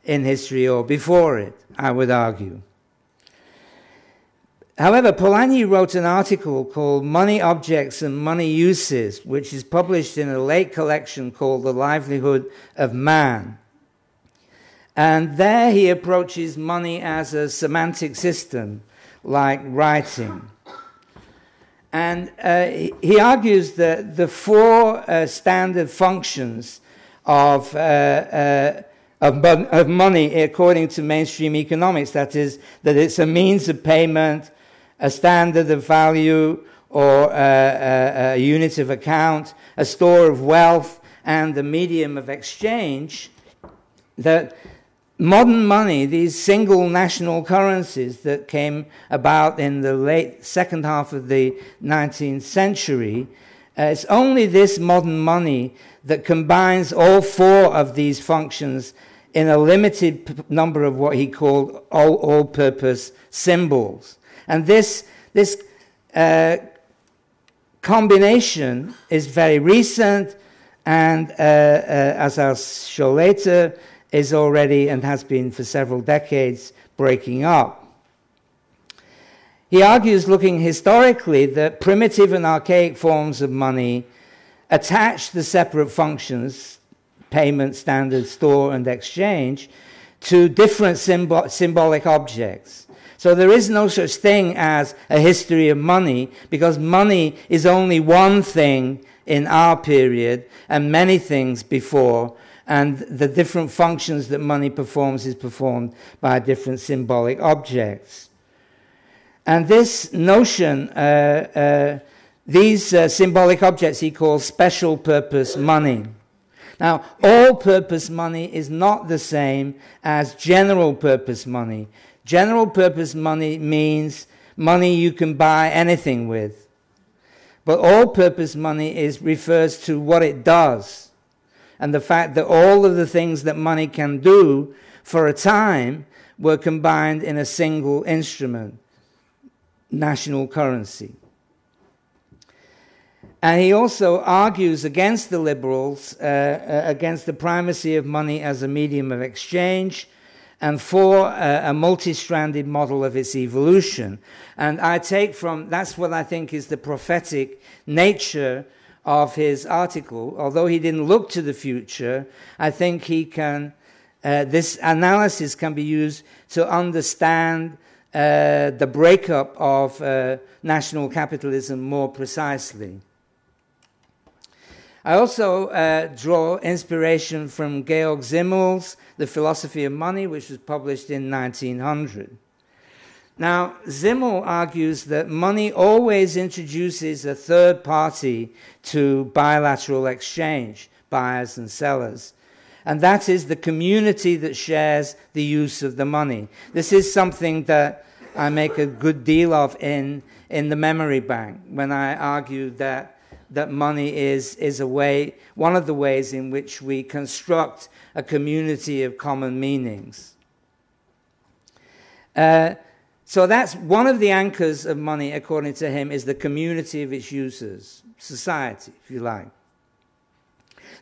in history or before it, I would argue. However, Polanyi wrote an article called Money Objects and Money Uses, which is published in a late collection called The Livelihood of Man. And there he approaches money as a semantic system, like writing. And he argues that the four standard functions of money, according to mainstream economics, that is, that it's a means of payment, a standard of value, or a unit of account, a store of wealth, and a medium of exchange, that modern money, these single national currencies that came about in the late second half of the 19th century, it's only this modern money that combines all four of these functions in a limited number of what he called all-purpose symbols. And this combination is very recent, and as I'll show later, is already and has been for several decades breaking up. He argues, looking historically, that primitive and archaic forms of money attach the separate functions, payment, standard, store, and exchange, to different symbolic objects. So there is no such thing as a history of money, because money is only one thing in our period and many things before, and the different functions that money performs is performed by different symbolic objects. And this notion, these symbolic objects he calls special purpose money. Now, all purpose money is not the same as general purpose money. General purpose money means money you can buy anything with. But all purpose money refers to what it does, and the fact that all of the things that money can do for a time were combined in a single instrument, national currency. And he also argues against the liberals, against the primacy of money as a medium of exchange, and for a multi-stranded model of its evolution. And I take from, that's what I think is the prophetic nature of his article. Although he didn't look to the future, I think he can, this analysis can be used to understand the breakup of national capitalism more precisely. I also draw inspiration from Georg Simmel's The Philosophy of Money, which was published in 1900. Now, Simmel argues that money always introduces a third party to bilateral exchange, buyers and sellers, and that is the community that shares the use of the money. This is something that I make a good deal of in the memory bank, when I argue that money is a way, one of the ways in which we construct a community of common meanings. So that's one of the anchors of money, according to him, is the community of its users, society, if you like.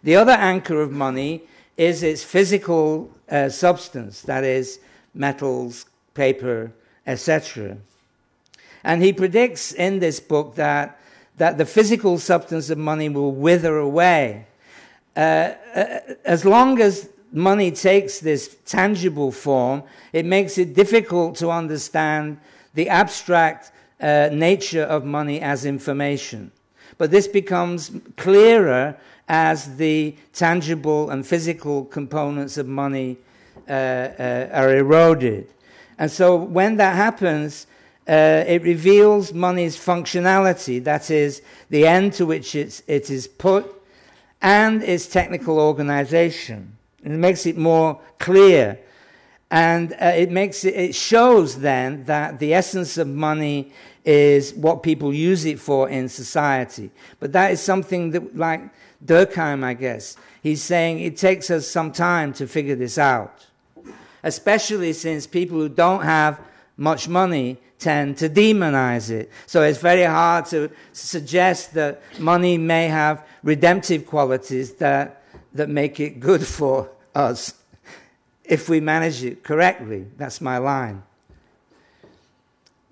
The other anchor of money is its physical substance, that is, metals, paper, etc. And he predicts in this book that the physical substance of money will wither away. As long as money takes this tangible form, it makes it difficult to understand the abstract nature of money as information. But this becomes clearer as the tangible and physical components of money are eroded. And so when that happens, it reveals money's functionality, that is, the end to which it is put, and its technical organization. And it makes it more clear. And it shows then that the essence of money is what people use it for in society. But that is something that, like Durkheim, I guess, he's saying it takes us some time to figure this out, especially since people who don't have much money tend to demonize it. So it's very hard to suggest that money may have redemptive qualities that make it good for us if we manage it correctly. That's my line.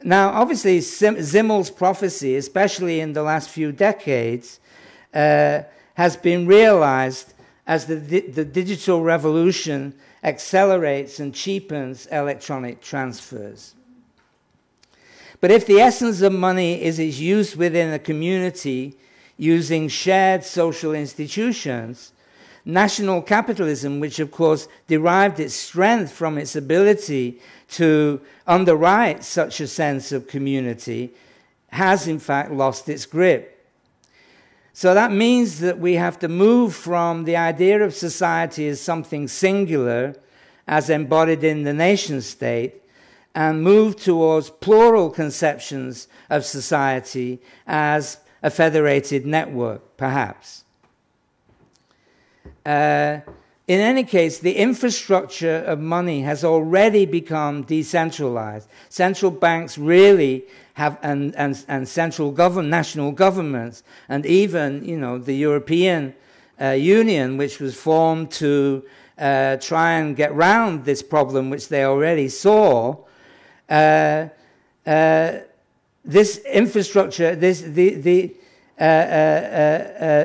Now, obviously, Simmel's prophecy, especially in the last few decades, has been realized as the digital revolution accelerates and cheapens electronic transfers. But if the essence of money is its use within a community using shared social institutions, national capitalism, which of course derived its strength from its ability to underwrite such a sense of community, has in fact lost its grip. So that means that we have to move from the idea of society as something singular, as embodied in the nation state, and move towards plural conceptions of society as a federated network, perhaps. In any case, the infrastructure of money has already become decentralized. Central banks really have, and national governments, and even, the European Union, which was formed to try and get round this problem, which they already saw, this infrastructure,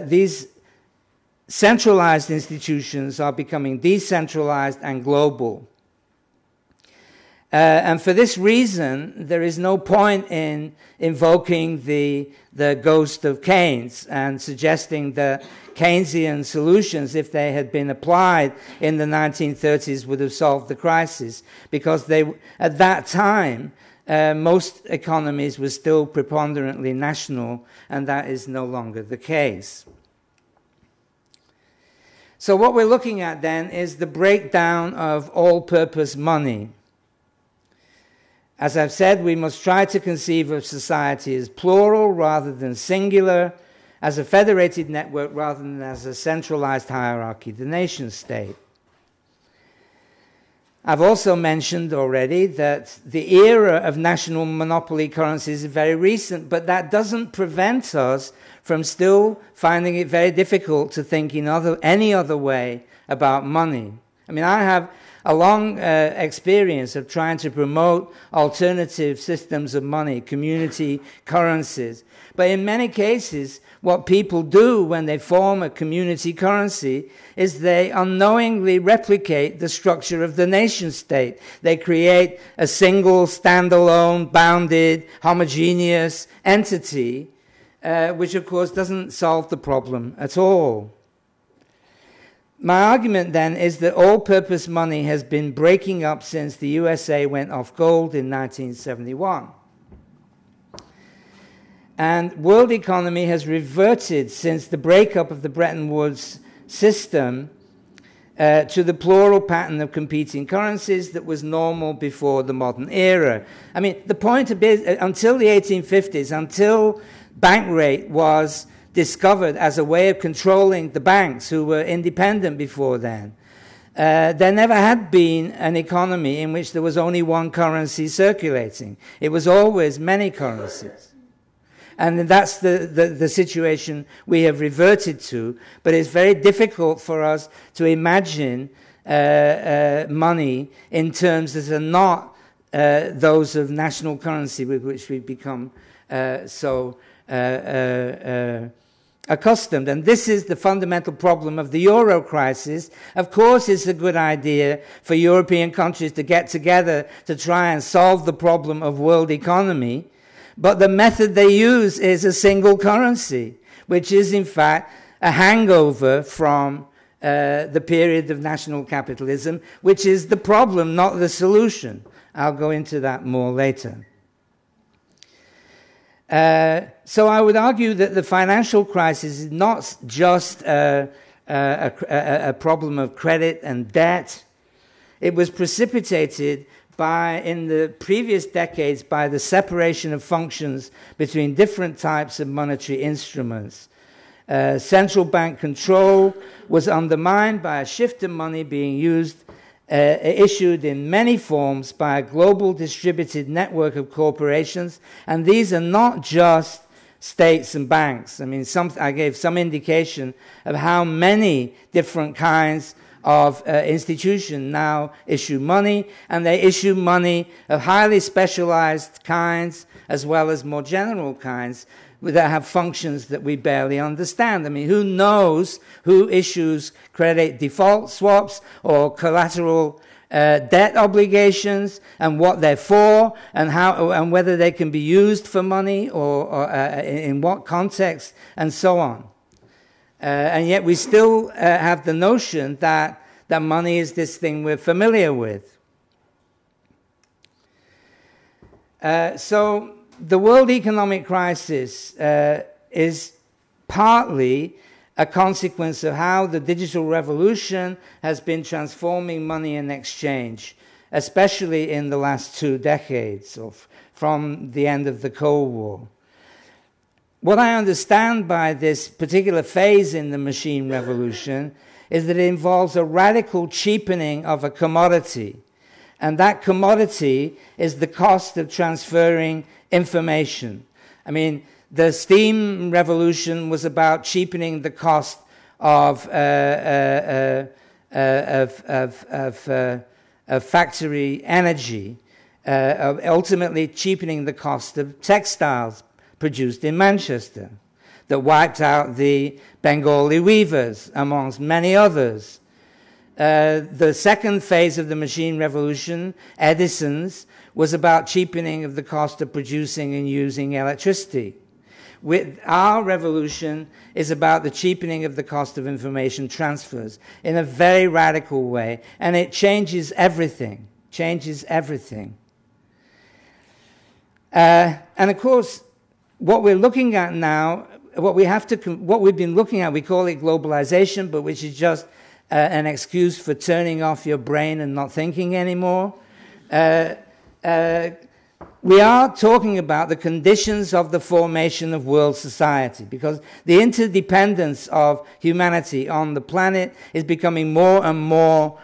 these centralized institutions are becoming decentralized and global. And for this reason, there is no point in invoking the ghost of Keynes and suggesting that Keynesian solutions, if they had been applied in the 1930s, would have solved the crisis, because at that time, most economies were still preponderantly national, and that is no longer the case. So what we're looking at then is the breakdown of all-purpose money. As I've said, we must try to conceive of society as plural rather than singular, as a federated network rather than as a centralized hierarchy, the nation state. I've also mentioned already that the era of national monopoly currencies is very recent, but that doesn't prevent us from still finding it very difficult to think in any other way about money. I mean, I have a long experience of trying to promote alternative systems of money, community currencies. But in many cases, what people do when they form a community currency is they unknowingly replicate the structure of the nation state. They create a single, standalone, bounded, homogeneous entity, which of course doesn't solve the problem at all. My argument then is that all-purpose money has been breaking up since the USA went off gold in 1971. And world economy has reverted since the breakup of the Bretton Woods system to the plural pattern of competing currencies that was normal before the modern era. I mean, the point of it, until the 1850s, until bank rate was discovered as a way of controlling the banks who were independent before then, there never had been an economy in which there was only one currency circulating. It was always many currencies. And that's the situation we have reverted to. But it's very difficult for us to imagine money in terms that are not those of national currency with which we've become so accustomed. And this is the fundamental problem of the euro crisis. Of course, it's a good idea for European countries to get together to try and solve the problem of world economy. But the method they use is a single currency, which is in fact a hangover from the period of national capitalism, which is the problem, not the solution. I'll go into that more later. So I would argue that the financial crisis is not just a problem of credit and debt. It was precipitated in the previous decades by the separation of functions between different types of monetary instruments. Central bank control was undermined by a shift of money being issued in many forms by a global distributed network of corporations, and these are not just states and banks. I mean, I gave some indication of how many different kinds of institutions now issue money, and they issue money of highly specialized kinds as well as more general kinds that have functions that we barely understand. I mean, who knows who issues credit default swaps or collateral debt obligations, and what they're for, and how, and whether they can be used for money or in what context, and so on. And yet we still have the notion that money is this thing we're familiar with. So the world economic crisis is partly a consequence of how the digital revolution has been transforming money and exchange, especially in the last 2 decades, from the end of the Cold War. What I understand by this particular phase in the machine revolution is that it involves a radical cheapening of a commodity. And that commodity is the cost of transferring information. I mean, the steam revolution was about cheapening the cost of factory energy. ultimately cheapening the cost of textiles produced in Manchester, that wiped out the Bengali weavers, amongst many others. The second phase of the machine revolution, Edison's, was about cheapening of the cost of producing and using electricity. With our revolution is about the cheapening of the cost of information transfers in a very radical way, and it changes everything, And of course, what we're looking at now, what we've been looking at, we call it globalization, but which is just an excuse for turning off your brain and not thinking anymore. We are talking about the conditions of the formation of world society, because the interdependence of humanity on the planet is becoming more and more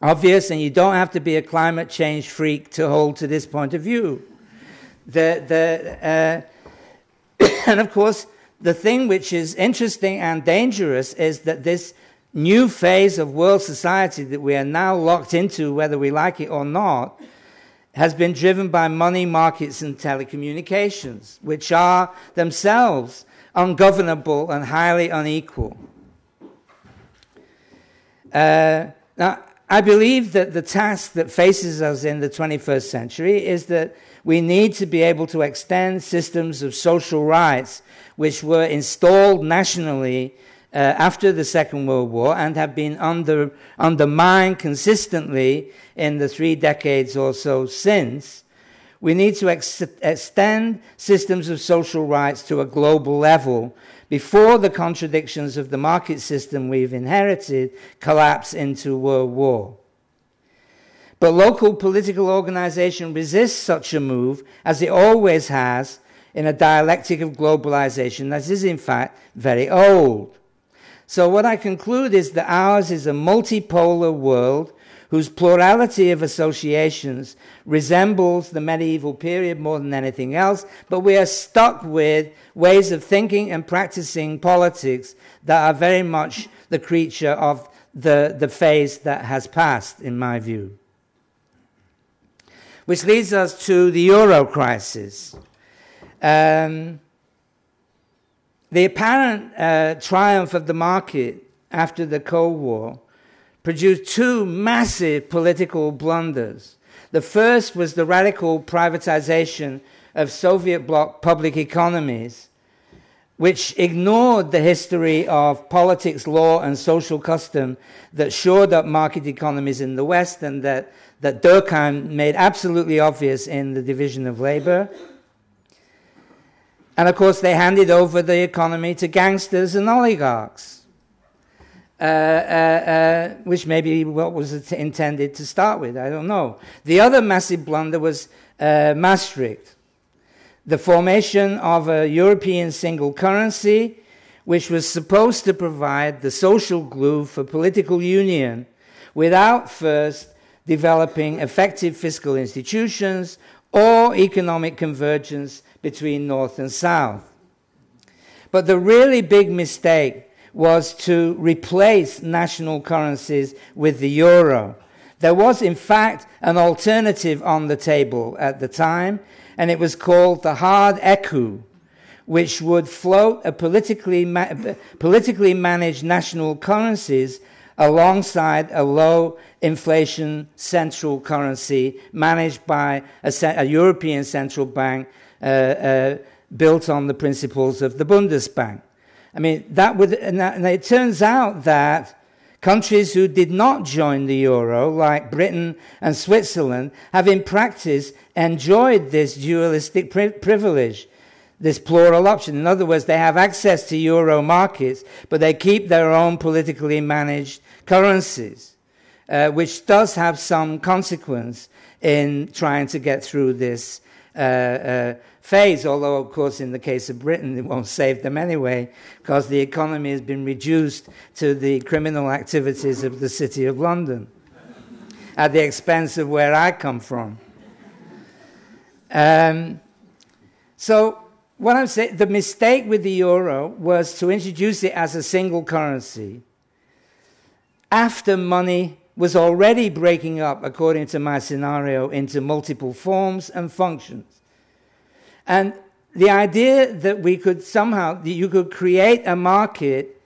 obvious, and you don't have to be a climate change freak to hold to this point of view. And of course, the thing which is interesting and dangerous is that this new phase of world society that we are now locked into, whether we like it or not, has been driven by money, markets, and telecommunications, which are themselves ungovernable and highly unequal. Now, I believe that the task that faces us in the 21st century is that we need to be able to extend systems of social rights which were installed nationally after the Second World War and have been undermined consistently in the 3 decades or so since. We need to extend systems of social rights to a global level before the contradictions of the market system we've inherited collapse into world war. But local political organization resists such a move, as it always has, in a dialectic of globalization that is in fact very old. So what I conclude is that ours is a multipolar world whose plurality of associations resembles the medieval period more than anything else, but we are stuck with ways of thinking and practicing politics that are very much the creature of the phase that has passed, in my view. Which leads us to the Euro crisis. The apparent triumph of the market after the Cold War produced 2 massive political blunders. The first was the radical privatization of Soviet bloc public economies, which ignored the history of politics, law, and social custom that shored up market economies in the West and that Durkheim made absolutely obvious in the division of labor. And of course, they handed over the economy to gangsters and oligarchs, which may be what was intended to start with, I don't know. The other massive blunder was Maastricht, the formation of a European single currency, which was supposed to provide the social glue for political union without first developing effective fiscal institutions or economic convergence between North and South. But the really big mistake was to replace national currencies with the euro. There was, in fact, an alternative on the table at the time, and it was called the hard ecu, which would float a politically managed national currencies alongside a low inflation central currency managed by a European central bank built on the principles of the Bundesbank. I mean, and it turns out that countries who did not join the euro, like Britain and Switzerland, have in practice enjoyed this dualistic privilege, this plural option. In other words, they have access to euro markets, but they keep their own politically managed currencies, which does have some consequence in trying to get through this phase, although, of course, in the case of Britain, it won't save them anyway, because the economy has been reduced to the criminal activities of the City of London at the expense of where I come from. So what I'm saying, the mistake with the euro was to introduce it as a single currency after money was already breaking up, according to my scenario, into multiple forms and functions. And the idea that we could somehow, that you could create a market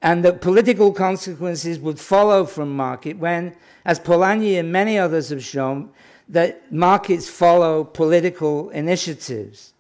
and that political consequences would follow from market when, as Polanyi and many others have shown, that markets follow political initiatives.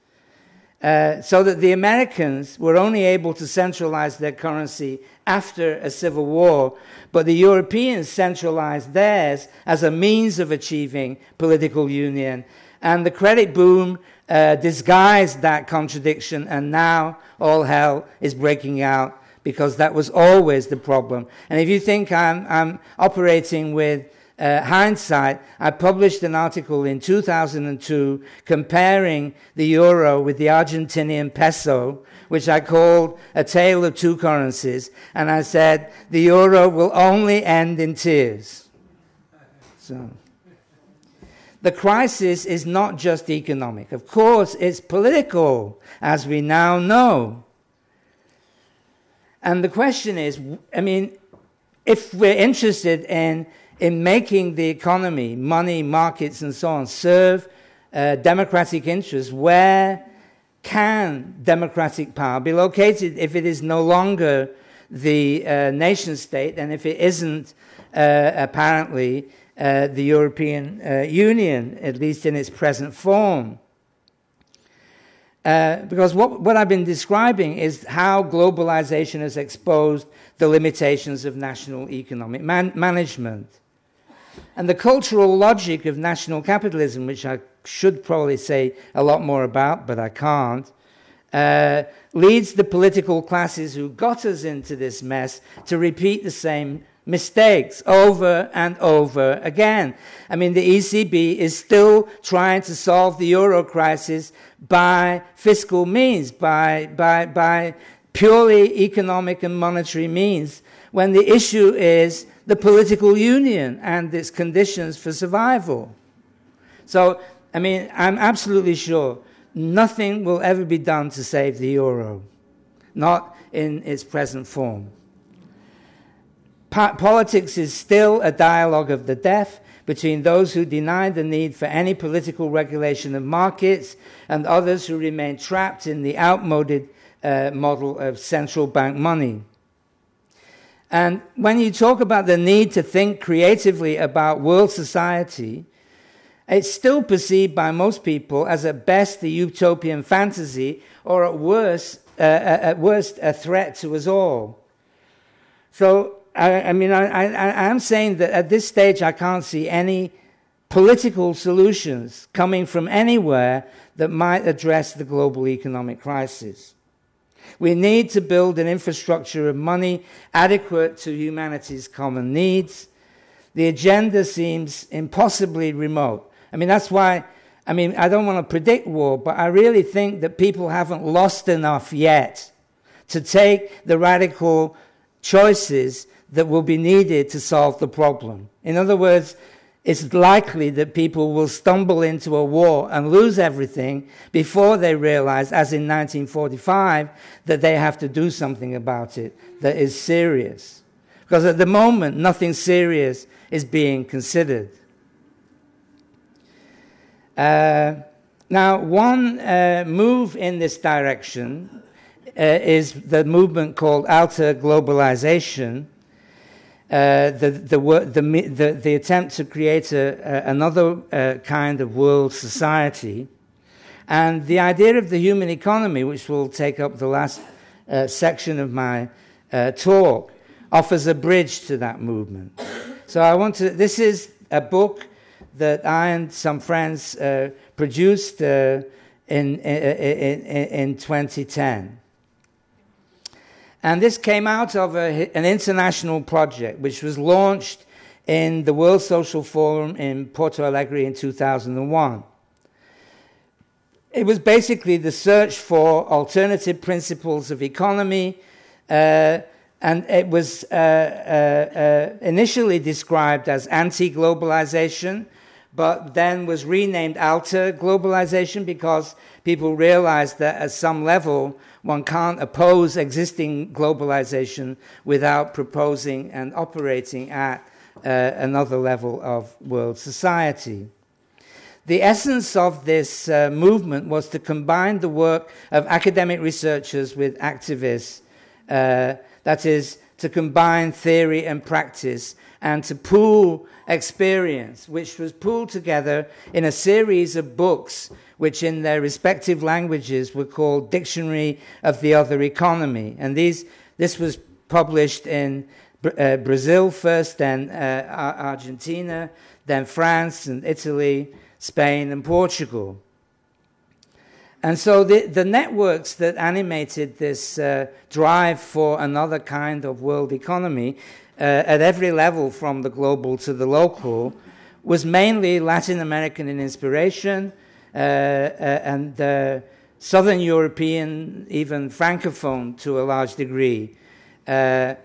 So that the Americans were only able to centralize their currency after a civil war, but the Europeans centralized theirs as a means of achieving political union. And the credit boom disguised that contradiction, and now all hell is breaking out because that was always the problem. And if you think I'm operating with hindsight, I published an article in 2002 comparing the euro with the Argentinian peso, which I called A Tale of Two Currencies, and I said the euro will only end in tears. So the crisis is not just economic. Of course, it's political, as we now know. And the question is, I mean, if we're interested in making the economy, money, markets, and so on, serve democratic interests, where can democratic power be located if it is no longer the nation state, and if it isn't apparently the European Union, at least in its present form? Because what I've been describing is how globalization has exposed the limitations of national economic management. And the cultural logic of national capitalism, which I should probably say a lot more about, but I can't, leads the political classes who got us into this mess to repeat the same mistakes over and over again. I mean, the ECB is still trying to solve the euro crisis by fiscal means, by purely economic and monetary means, when the issue is the political union and its conditions for survival. So, I mean, I'm absolutely sure nothing will ever be done to save the euro, not in its present form. Politics is still a dialogue of the deaf between those who deny the need for any political regulation of markets and others who remain trapped in the outmoded model of central bank money. And when you talk about the need to think creatively about world society, it's still perceived by most people as at best a utopian fantasy, or at worst a threat to us all. So, I'm saying that at this stage I can't see any political solutions coming from anywhere that might address the global economic crisis. We need to build an infrastructure of money adequate to humanity's common needs. The agenda seems impossibly remote. I mean, that's why, I don't want to predict war, but I really think that people haven't lost enough yet to take the radical choices that will be needed to solve the problem. In other words, it's likely that people will stumble into a war and lose everything before they realize, as in 1945, that they have to do something about it that is serious. Because at the moment, nothing serious is being considered. Now, one move in this direction is the movement called outer globalization, the attempt to create another kind of world society. And the idea of the human economy, which will take up the last section of my talk, offers a bridge to that movement. So this is a book that I and some friends produced in 2010. And this came out of an international project which was launched in the World Social Forum in Porto Alegre in 2001. It was basically the search for alternative principles of economy, and it was initially described as anti-globalization, but then was renamed alter globalization because people realized that at some level one can't oppose existing globalization without proposing and operating at another level of world society. The essence of this movement was to combine the work of academic researchers with activists, that is, to combine theory and practice, and to pool experience, which was pooled together in a series of books which in their respective languages were called Dictionary of the Other Economy. And this was published in Brazil first, then Argentina, then France and Italy, Spain and Portugal. And so the networks that animated this drive for another kind of world economy at every level, from the global to the local, was mainly Latin American in inspiration and Southern European, even Francophone to a large degree. So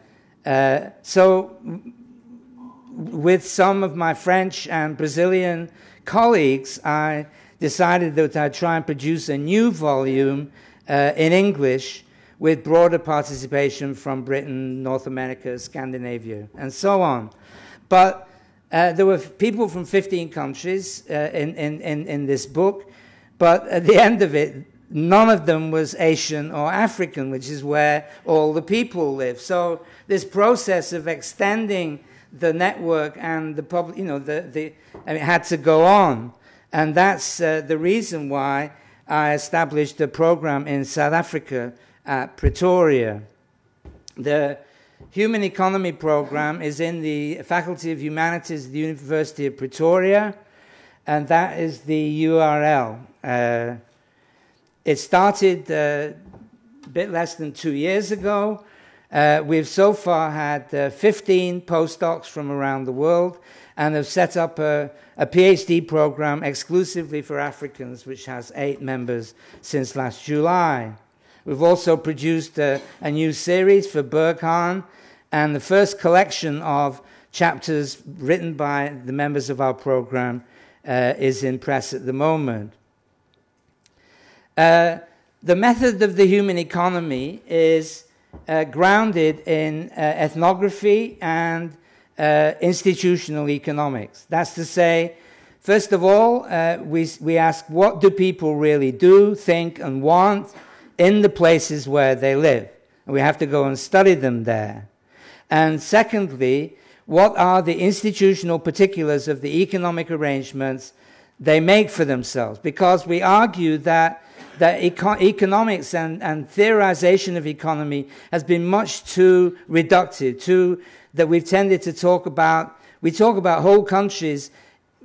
with some of my French and Brazilian colleagues, I decided that I'd try and produce a new volume in English with broader participation from Britain, North America, Scandinavia, and so on. But there were people from 15 countries in this book, but at the end of it, none of them was Asian or African, which is where all the people live. So this process of extending the network and the public, it had to go on. And that's the reason why I established a program in South Africa at Pretoria. The Human Economy program is in the Faculty of Humanities at the University of Pretoria, and that is the URL. It started a bit less than 2 years ago. We've so far had 15 postdocs from around the world, and have set up a PhD program exclusively for Africans, which has 8 members since last July. We've also produced a new series for Berghan, and the first collection of chapters written by the members of our program is in press at the moment. The method of the human economy is grounded in ethnography and institutional economics. That's to say, first of all, we ask, what do people really do, think, and want in the places where they live? And we have to go and study them there. And secondly, what are the institutional particulars of the economic arrangements they make for themselves? Because we argue that economics and theorization of economy has been much too reductive, that we've tended to talk about whole countries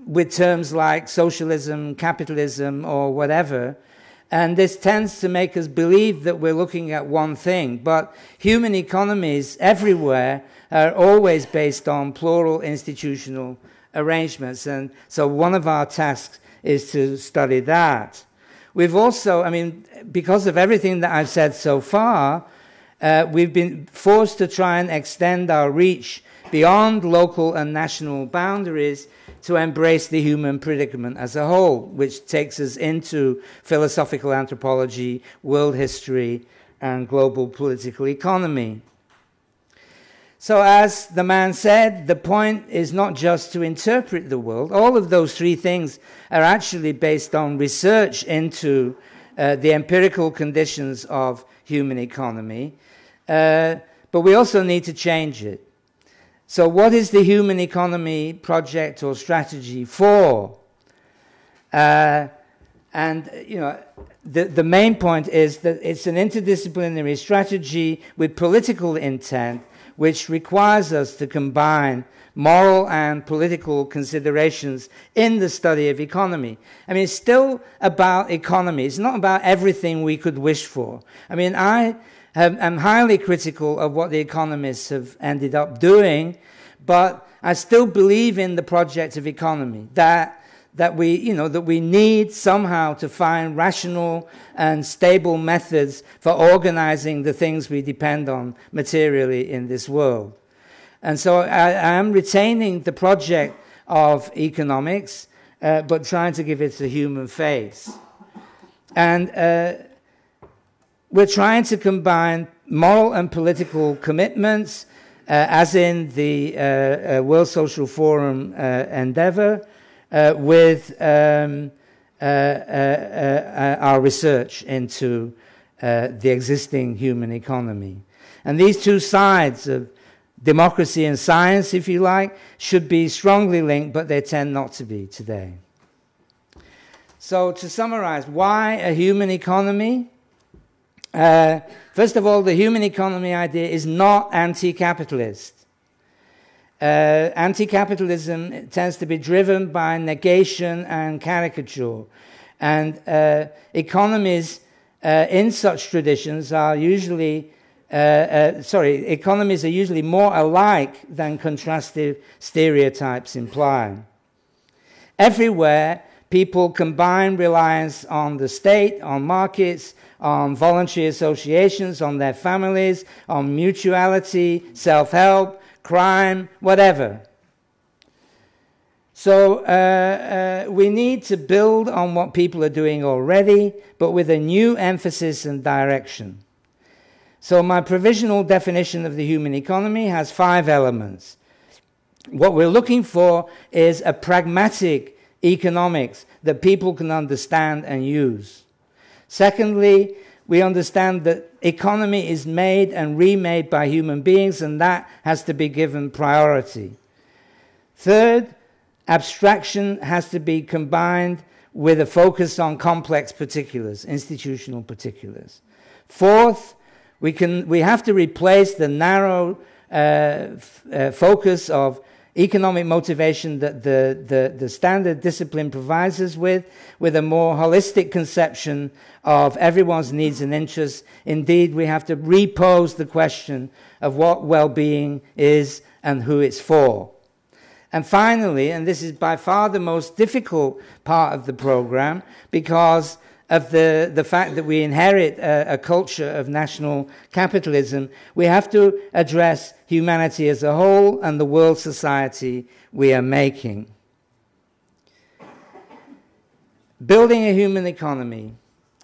with terms like socialism, capitalism, or whatever. And this tends to make us believe that we're looking at one thing. But human economies everywhere are always based on plural institutional arrangements. And so one of our tasks is to study that. We've also, because of everything that I've said so far, we've been forced to try and extend our reach beyond local and national boundaries to embrace the human predicament as a whole, which takes us into philosophical anthropology, world history, and global political economy. So as the man said, the point is not just to interpret the world. All of those three things are actually based on research into the empirical conditions of human economy. But we also need to change it. So what is the Human Economy Project or strategy for? The main point is that it's an interdisciplinary strategy with political intent, which requires us to combine moral and political considerations in the study of economy. It's still about economy. It's not about everything we could wish for. I'm highly critical of what the economists have ended up doing, but I still believe in the project of economy, that we need somehow to find rational and stable methods for organizing the things we depend on materially in this world. And so I am retaining the project of economics, but trying to give it a human face. And we're trying to combine moral and political commitments as in the World Social Forum endeavor, with our research into the existing human economy. And these two sides of democracy and science, if you like, should be strongly linked, but they tend not to be today. So to summarize, why a human economy? First of all, the human economy idea is not anti-capitalist. Anti-capitalism tends to be driven by negation and caricature. And economies in such traditions are usually, economies are usually more alike than contrastive stereotypes imply. Everywhere, people combine reliance on the state, on markets, on voluntary associations, on their families, on mutuality, self-help, crime, whatever. So we need to build on what people are doing already, but with a new emphasis and direction. So my provisional definition of the human economy has 5 elements. What we're looking for is a pragmatic economics that people can understand and use. Secondly, we understand that economy is made and remade by human beings, and that has to be given priority. Third, abstraction has to be combined with a focus on complex particulars, institutional particulars. Fourth, we have to replace the narrow focus of economic motivation that the standard discipline provides us with a more holistic conception of everyone's needs and interests. Indeed, we have to repose the question of what well-being is and who it's for. And finally, and this is by far the most difficult part of the program, because of the fact that we inherit a culture of national capitalism, we have to address humanity as a whole and the world society we are making. Building a human economy.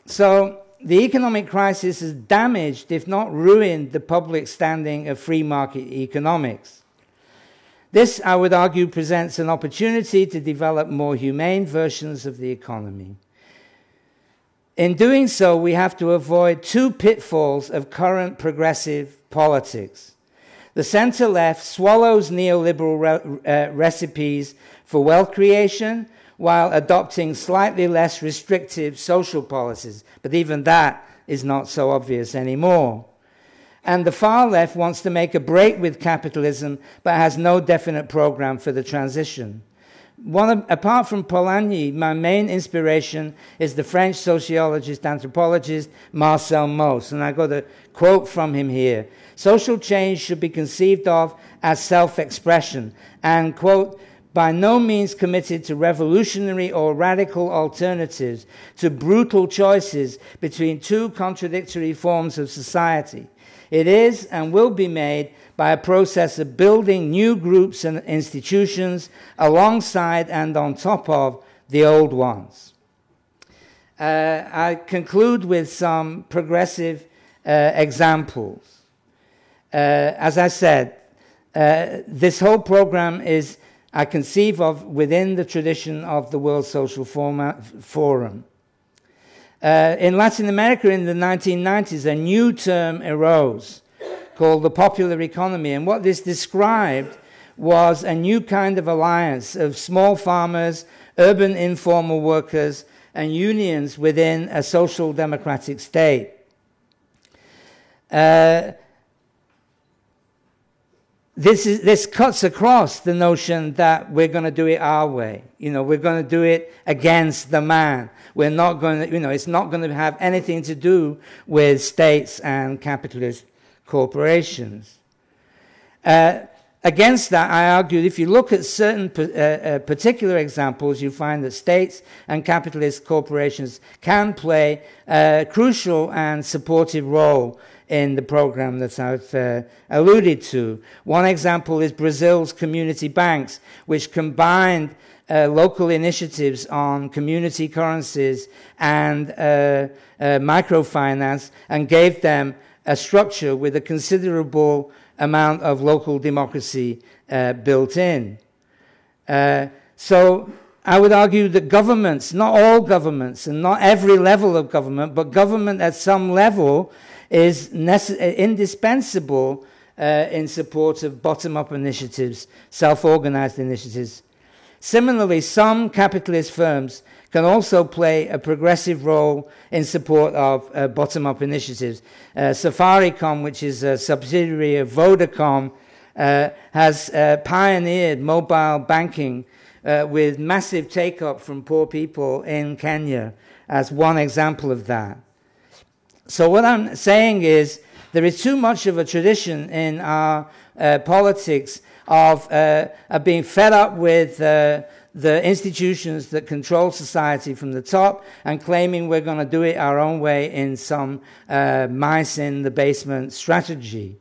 So the economic crisis has damaged, if not ruined, the public standing of free market economics. This, I would argue, presents an opportunity to develop more humane versions of the economy. In doing so, we have to avoid 2 pitfalls of current progressive politics. The center-left swallows neoliberal recipes for wealth creation while adopting slightly less restrictive social policies. But even that is not so obvious anymore. And the far left wants to make a break with capitalism but has no definite program for the transition. Apart from Polanyi, my main inspiration is the French sociologist, anthropologist Marcel Mauss, and I got a quote from him here. Social change should be conceived of as self-expression and, quote, by no means committed to revolutionary or radical alternatives to brutal choices between 2 contradictory forms of society. It is and will be made by a process of building new groups and institutions alongside and on top of the old ones. I conclude with some progressive examples. As I said, this whole program is, I conceive of, within the tradition of the World Social Forum. In Latin America in the 1990s, a new term arose called the popular economy. And what this described was a new kind of alliance of small farmers, urban informal workers, and unions within a social democratic state. This cuts across the notion that we're going to do it our way. You know, we're going to do it against the man. We're not going to, it's not going to have anything to do with states and capitalist corporations. Against that, I argued, if you look at certain particular examples, you find that states and capitalist corporations can play a crucial and supportive role in the program that I've alluded to. One example is Brazil's community banks, which combined local initiatives on community currencies and microfinance and gave them a structure with a considerable amount of local democracy built in. So I would argue that governments, not all governments and not every level of government, but government at some level is indispensable in support of bottom-up initiatives, self-organized initiatives. Similarly, some capitalist firms can also play a progressive role in support of bottom-up initiatives. Safaricom, which is a subsidiary of Vodacom, has pioneered mobile banking with massive take-up from poor people in Kenya as one example of that. So what I'm saying is there is too much of a tradition in our politics of being fed up with the institutions that control society from the top and claiming we're going to do it our own way in some mice in the basement strategy.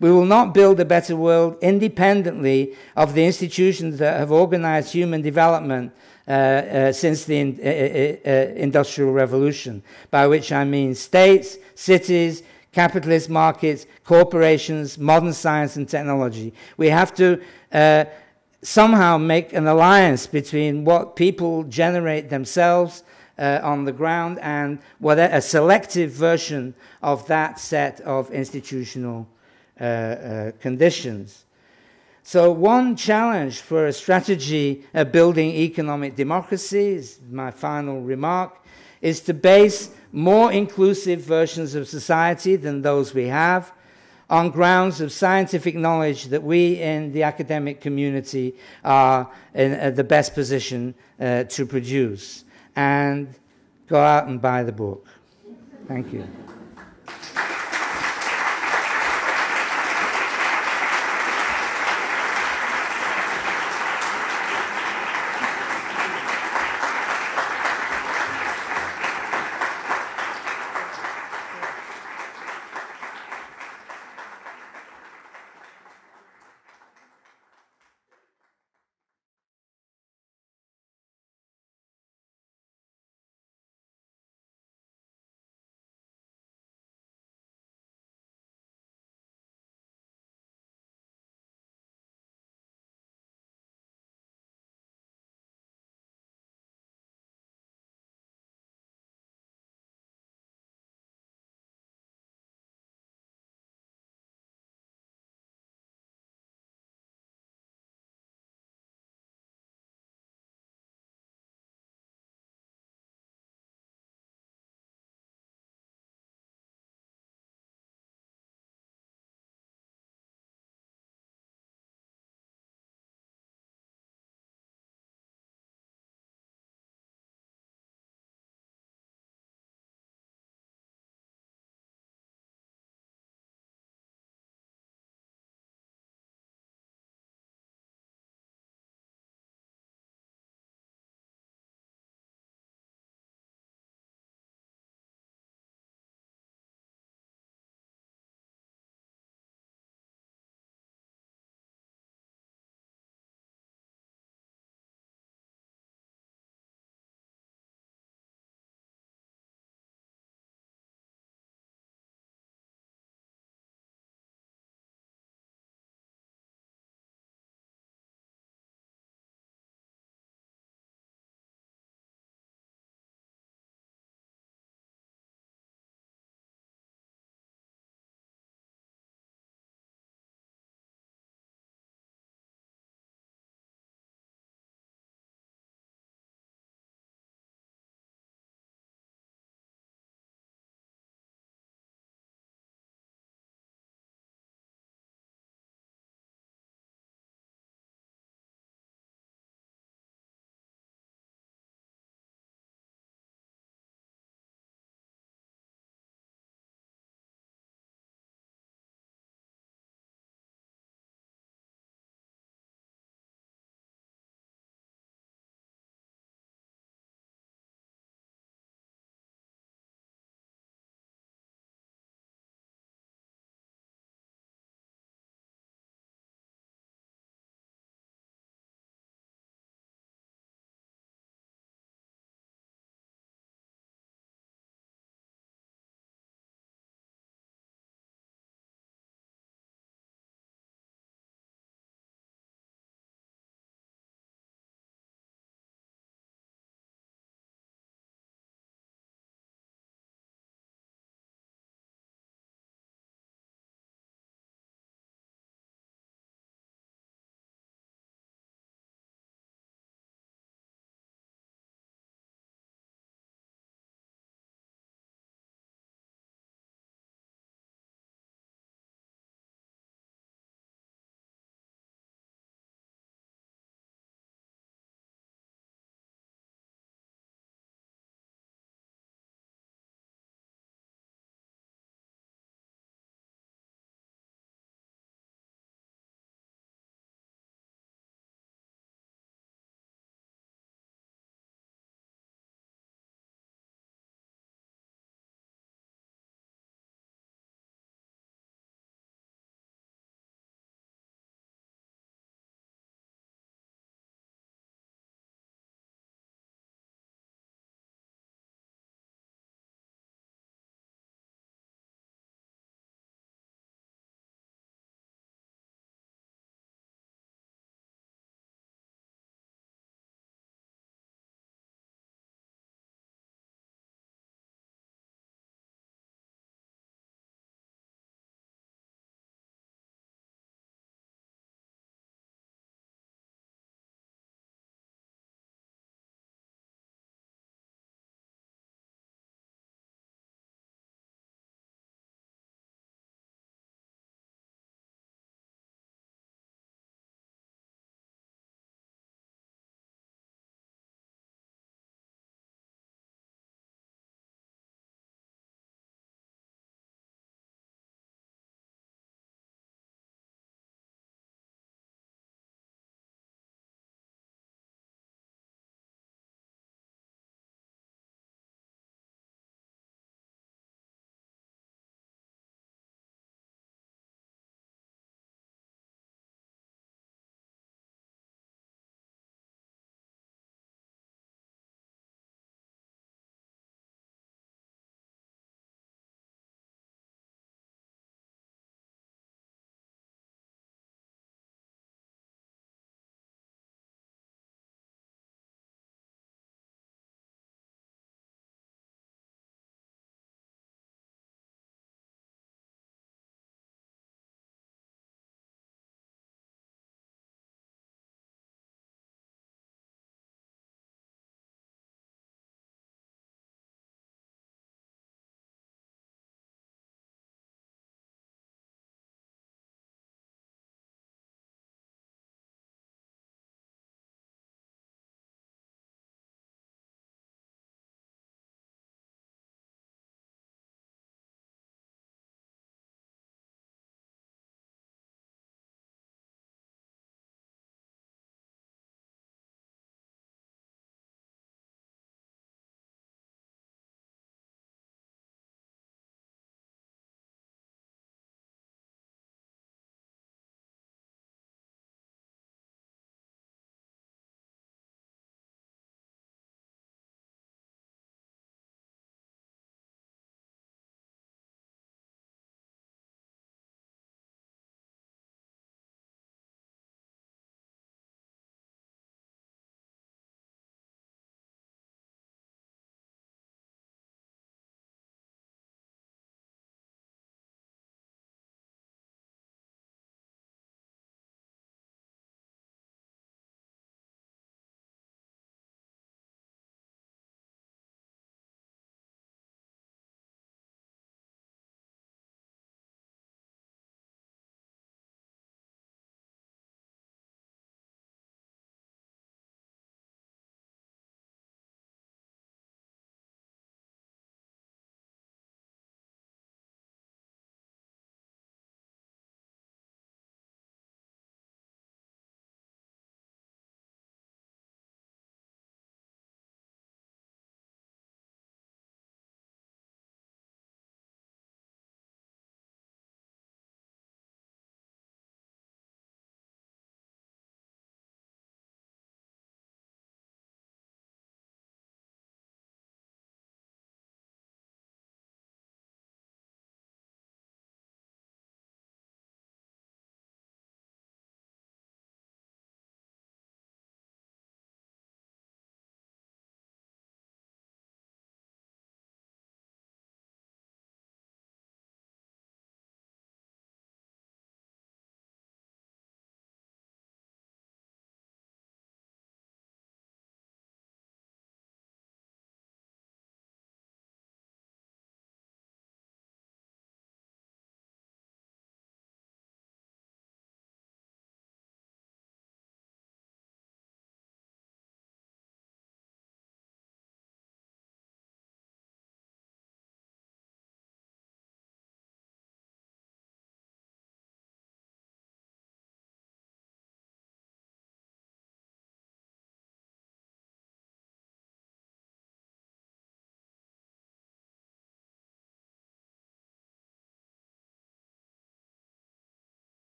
We will not build a better world independently of the institutions that have organized human development since the Industrial Revolution, by which I mean states, cities, capitalist markets, corporations, modern science and technology. We have to somehow make an alliance between what people generate themselves on the ground and what a selective version of that set of institutional conditions. So one challenge for a strategy of building economic democracy, is my final remark, is to base more inclusive versions of society than those we have on grounds of scientific knowledge that we in the academic community are in the best position to produce. And go out and buy the book. Thank you.